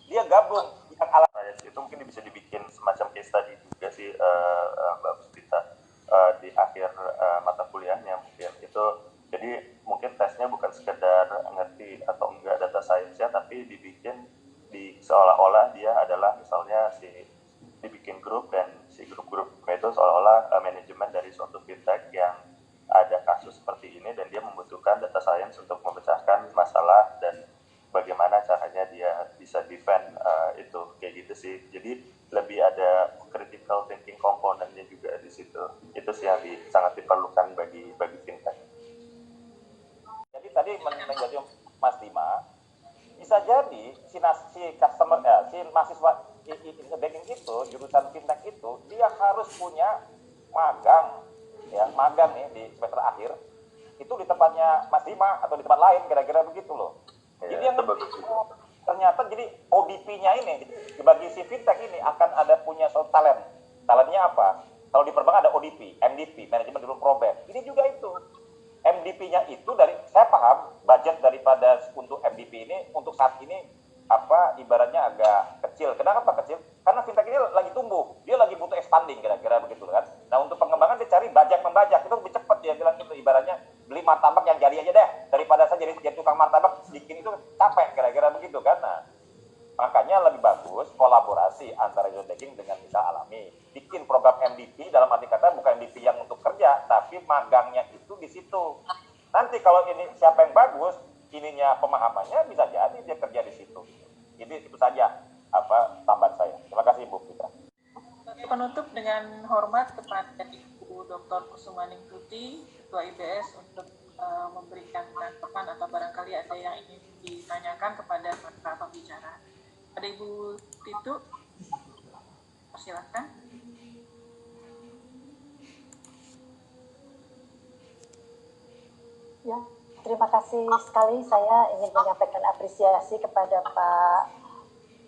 dia gabung yang alat itu mungkin bisa dibikin semacam case study juga sih Mbak Puspita di akhir mata kuliahnya mungkin itu. Jadi mungkin tesnya bukan sekedar ngerti atau enggak data science-nya, tapi dibikin seolah-olah dia adalah misalnya dibikin grup, dan si grup-grupnya itu seolah-olah manajemen dari suatu fintech yang ada kasus seperti ini dan dia membutuhkan data science untuk memecahkan masalah dan bagaimana caranya dia bisa defend itu, kayak gitu sih. Jadi lebih ada critical thinking komponennya juga di situ. Itu sih yang sangat diperlukan bagi fintech. Jadi tadi menjadi Mas Dima, bisa jadi si customer si mahasiswa banking itu, jurusan fintech itu, dia harus punya magang nih di semester akhir itu di tempatnya Mas Dima atau di tempat lain, kira-kira begitu loh. Jadi yang ternyata jadi ODP-nya ini bagi si fintech ini akan ada punya suatu talent. Talentnya apa? Kalau di perbankan ada ODP, MDP, manajemen development program. Ini juga itu. MDP-nya itu dari saya paham budget daripada untuk MDP ini untuk saat ini ibaratnya agak kecil. Kenapa kecil? Karena fintech ini lagi tumbuh, dia lagi butuh expanding kira-kira begitu kan. Nah untuk pengembangan dia cari bajak membajak itu lebih cepat dia bilang itu ibaratnya beli martabak yang jadi aja deh daripada saya jadi tukang martabak sedikit itu capek kira-kira begitu kan. Nah makanya lebih bagus kolaborasi antara digital banking dengan Mitra Alami. Bikin program MDP dalam arti kata bukan MDP yang untuk kerja, tapi magangnya itu di situ. Nanti kalau ini siapa yang bagus, ininya pemahamannya bisa jadi dia kerja di situ. Jadi itu saja tambahan saya. Terima kasih Bu Fitra. Penutup dengan hormat kepada Ibu Dr. Kusumaning Tuti, Ketua IBS untuk memberikan tanggapan atau barangkali ada yang ingin ditanyakan kepada para pembicara. Ada Ibu Titu, silakan. Ya, terima kasih sekali. Saya ingin menyampaikan apresiasi kepada Pak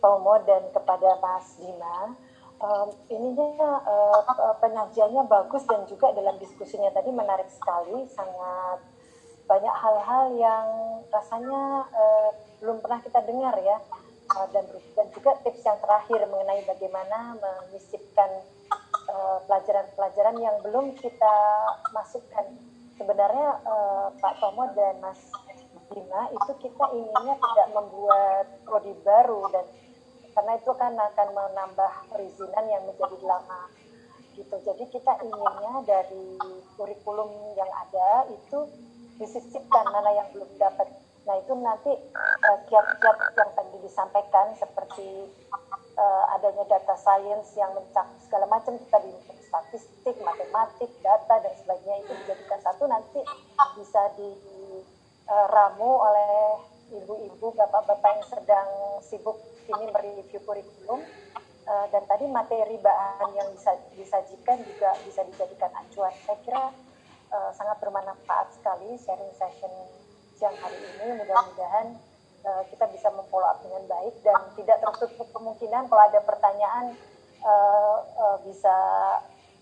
Tomo dan kepada Mas Dima. Penyajiannya bagus dan juga dalam diskusinya tadi menarik sekali. Sangat banyak hal-hal yang rasanya belum pernah kita dengar ya. Dan juga tips yang terakhir mengenai bagaimana menyisipkan pelajaran-pelajaran yang belum kita masukkan. Sebenarnya Pak Tomo dan Mas Bima itu kita inginnya tidak membuat prodi baru dan karena itu kan akan menambah perizinan yang menjadi lama gitu. Jadi kita inginnya dari kurikulum yang ada itu disisipkan mana yang belum dapat. Nah itu nanti kiat-kiat yang tadi disampaikan seperti adanya data science yang mencakup segala macam tadi statistik, matematik, data dan sebagainya itu dijadikan satu nanti bisa diramu oleh ibu-ibu, bapak-bapak yang sedang sibuk ini mereview kurikulum dan tadi materi bahan yang bisa disajikan juga bisa dijadikan acuan. Saya kira sangat bermanfaat sekali sharing session siang hari ini. Mudah-mudahan kita bisa memfollow up dengan baik dan tidak tertutup kemungkinan kalau ada pertanyaan bisa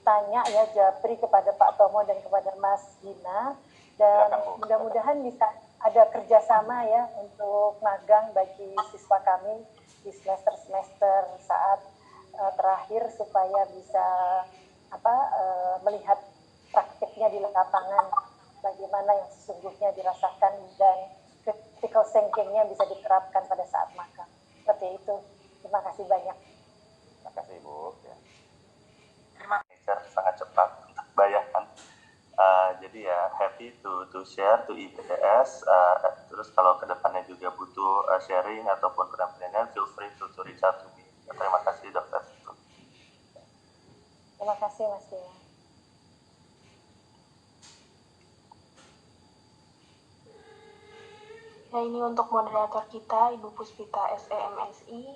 tanya ya Japri kepada Pak Tomo dan kepada Mas Dina dan mudah-mudahan bisa ada kerjasama ya untuk magang bagi siswa kami di semester-semester saat terakhir supaya bisa melihat praktiknya di lapangan bagaimana yang sesungguhnya dirasakan dan critical thinking-nya bisa diterapkan pada saat magang. Seperti itu. Terima kasih banyak. Terima kasih Bu. Ya. Sangat cepat, bayangkan. Jadi ya happy to share to IBS. Terus kalau kedepannya juga butuh sharing ataupun pendampingan, feel free to reach out to me. Terima kasih Dokter. Terima kasih Mas Dina. Ya, ini untuk moderator kita, Ibu Puspita SEMSI.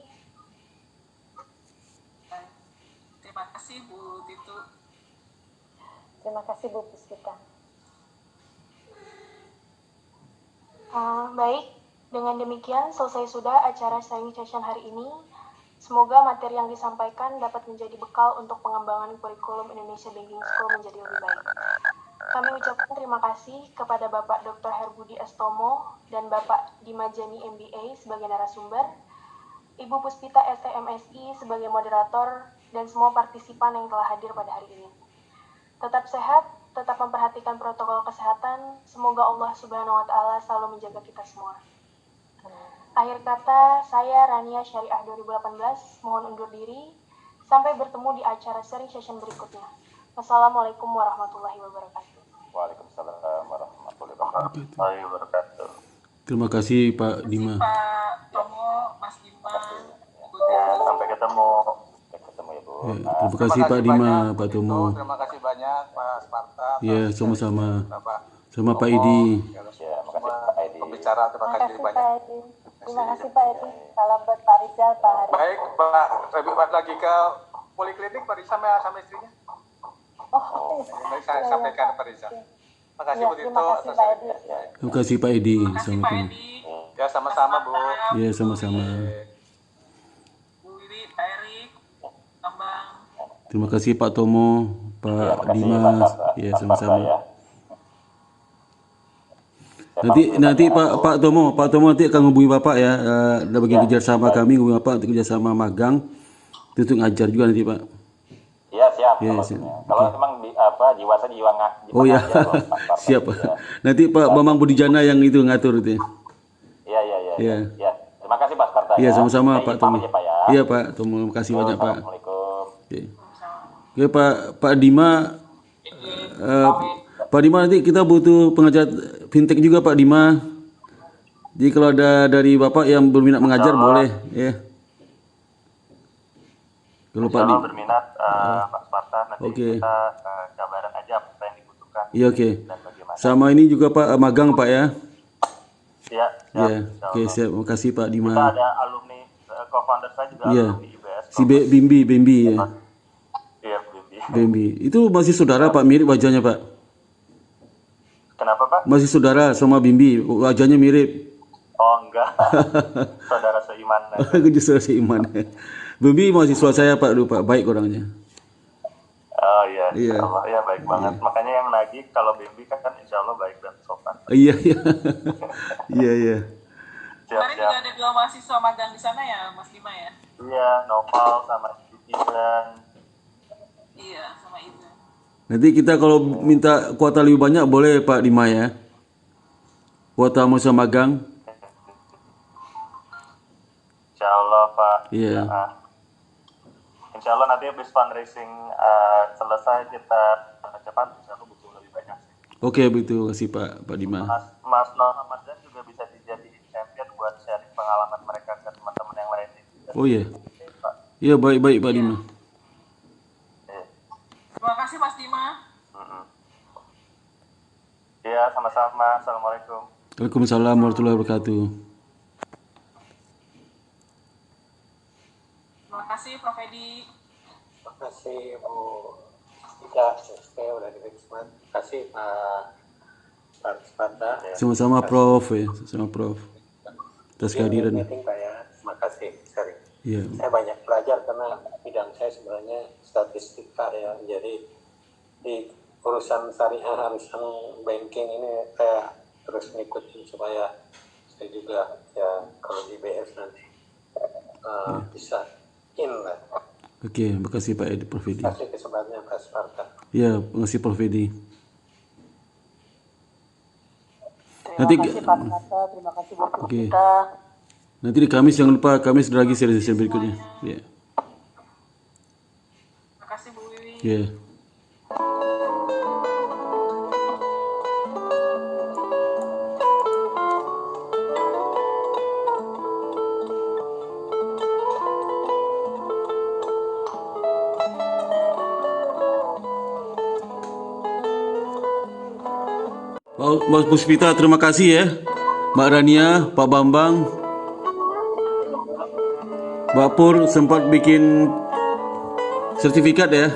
Terima kasih Bu Titu. Terima kasih Bu Puspita. Baik, dengan demikian selesai sudah acara sharing session hari ini. Semoga materi yang disampaikan dapat menjadi bekal untuk pengembangan kurikulum Indonesia Banking School menjadi lebih baik. Kami ucapkan terima kasih kepada Bapak Dr. Herbudi Estomo dan Bapak Dimajani MBA sebagai narasumber, Ibu Puspita STMSI sebagai moderator, dan semua partisipan yang telah hadir pada hari ini. Tetap sehat, tetap memperhatikan protokol kesehatan. Semoga Allah Subhanahu wa Ta'ala selalu menjaga kita semua. Akhir kata, saya Rania Syariah 2018 mohon undur diri. Sampai bertemu di acara sharing session berikutnya. Wassalamualaikum warahmatullahi wabarakatuh. Waalaikumsalam warahmatullahi wabarakatuh. Terima kasih Pak Dima. Pak Tomo, Mas Dima, Bu Ya, Titu. sampai ketemu. Sampai ketemu ya Bu. Ya, terima kasih Pak Dima, Pak Tomo. Terima kasih banyak Pak Sparta. Ya, sama-sama. Bapak Sama Pak Tomo, Idi. ya, Ya, semua makasih Pak Edi. pembicara, terima Terima kasih kasih banyak. Pak Edi. Terima kasih Pak Edi. Salam buat Pak Rizal, Pak Haris. Baik, Pak, lebih lagi ke poliklinik Pak Rizal sama istrinya. Oh, Baik, saya iya, sampaikan iya. Pak Rizal. Makasih Ya, Bu Tito terima kasih atas Pak Edi. Terima kasih Pak Edi. Terima kasih Pak Assalamualaikum. Edi, Ya sama-sama Bu. Ya, sama-sama. Bu Wiwi, Pak Erik, Bambang. Terima kasih Pak Tomo, Pak makasih, Dimas. Pak Ya, Sparta sama-sama. ya. Nanti Pak Tomo nanti akan menghubungi Bapak ya. Ada bagian kerjasama kami menghubungi Bapak untuk kerjasama magang. Itu untuk ngajar juga nanti Pak. Iya siap. Iya, Kalau- siap. Kalau memang jiwa saya jiwa Oh ya, pengajar loh, Pak Sparta. siap. Iya. Nanti Pak Bambang Budijana yang itu ngatur itu. Iya. Iya. Ya. Terima kasih Pak Sparta. Iya, ya. sama-sama Saya Pak pamit Tomo. ya, Pak ya. Iya Pak Tomo, terima kasih banyak Pak. Assalamualaikum. Oke. Oke Pak Dima. Pak Dima nanti kita butuh pengajar fintech juga Pak Dima. Jadi kalau ada dari Bapak yang berminat mengajar boleh ya. Kalau Pak Insya Allah Dima. berminat Pak Sparta, nanti Oke. kita kabaran aja apa yang dibutuhkan Iya oke. dan bagaimana. Sama ini juga Pak magang Pak ya. Ya, Iya. insya Oke Allah. siap. Terima kasih Pak Dima. Kita ada alumni, co-founder saya juga Iya. alumni IBS. Si Bimbi ya. Iya, Bimbi. Bimbi. Itu masih saudara Pak, mirip wajahnya Pak. Kenapa Pak? Masih saudara sama Bimbi, wajahnya mirip. Oh enggak, saudara seiman. Aku justru seiman. Bimbi mahasiswa saya Pak dulu Pak, baik orangnya. Oh iya, Iya. insya Allah ya baik banget. Makanya yang nagih kalau Bimbi kan insya Allah baik dan sopan. Iya. Iya. Kemarin Siap-siap. juga ada 2 mahasiswa magang di sana ya, Mas Dima ya? Iya, Noval sama Izan. Iya, sama Iza. Nanti kita kalau minta kuota lebih banyak boleh Pak Dima ya. Kuota masa magang. Insya Allah Pak. Iya. Insya Allah nanti habis fundraising selesai kita cepat, insya Allah butuh lebih banyak. Oke begitu, kasih Pak Dima. Mas Muhammad Dan juga bisa dijadiin champion buat sharing pengalaman mereka ke teman-teman yang lain. Oh iya. Pak. Iya baik Pak Dima. Iya. Terima kasih Mas Dima. Iya, sama-sama. Assalamualaikum. Waalaikumsalam warahmatullahi wabarakatuh. Terima kasih Prof. Edi. Terima kasih Bu Ida, saya udah di Wisman. Terima kasih Pak Sparta. Sama-sama Prof ya, sama Prof. Atas kehadiran. Meeting Pak ya, terima kasih sering. Iya. Saya banyak belajar karena bidang saya sebenarnya statistika ya, jadi di urusan syariah, urusan banking ini saya terus ngikutin supaya saya juga ya kalau di BS nanti bisa in lah. Oke, makasih Pak Edi, Prof Edi. Terima kasih kesempatannya Pak Sparta. Iya, makasih Prof Edi. Terima Nanti- kasih Pak Nata, terima kasih Bu Oke. kita. Nanti di Kamis jangan lupa, Kamis ada lagi sesi berikutnya. Iya. Terima kasih Bu Wiwi. Iya. Mbak Puspita, terima kasih ya. Mbak Rania, Pak Bambang, Mbak Pur sempat bikin sertifikat ya.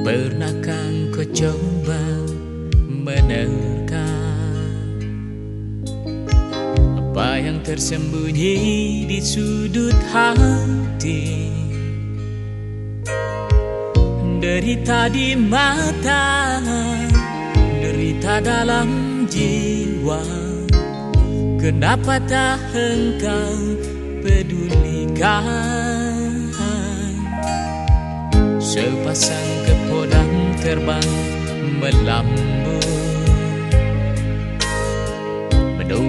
Pernahkah kau coba menerka apa yang tersembunyi di sudut hati? Derita di mata, derita dalam jiwa. Kenapa tak engkau pedulikan? Sepasang kepodang terbang melambung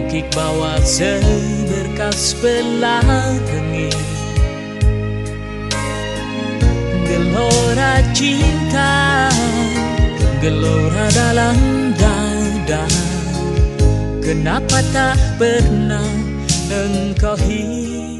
Cekik bawa seberkas pelangi, gelora cinta, gelora dalam dada. Kenapa tak pernah engkau hilang?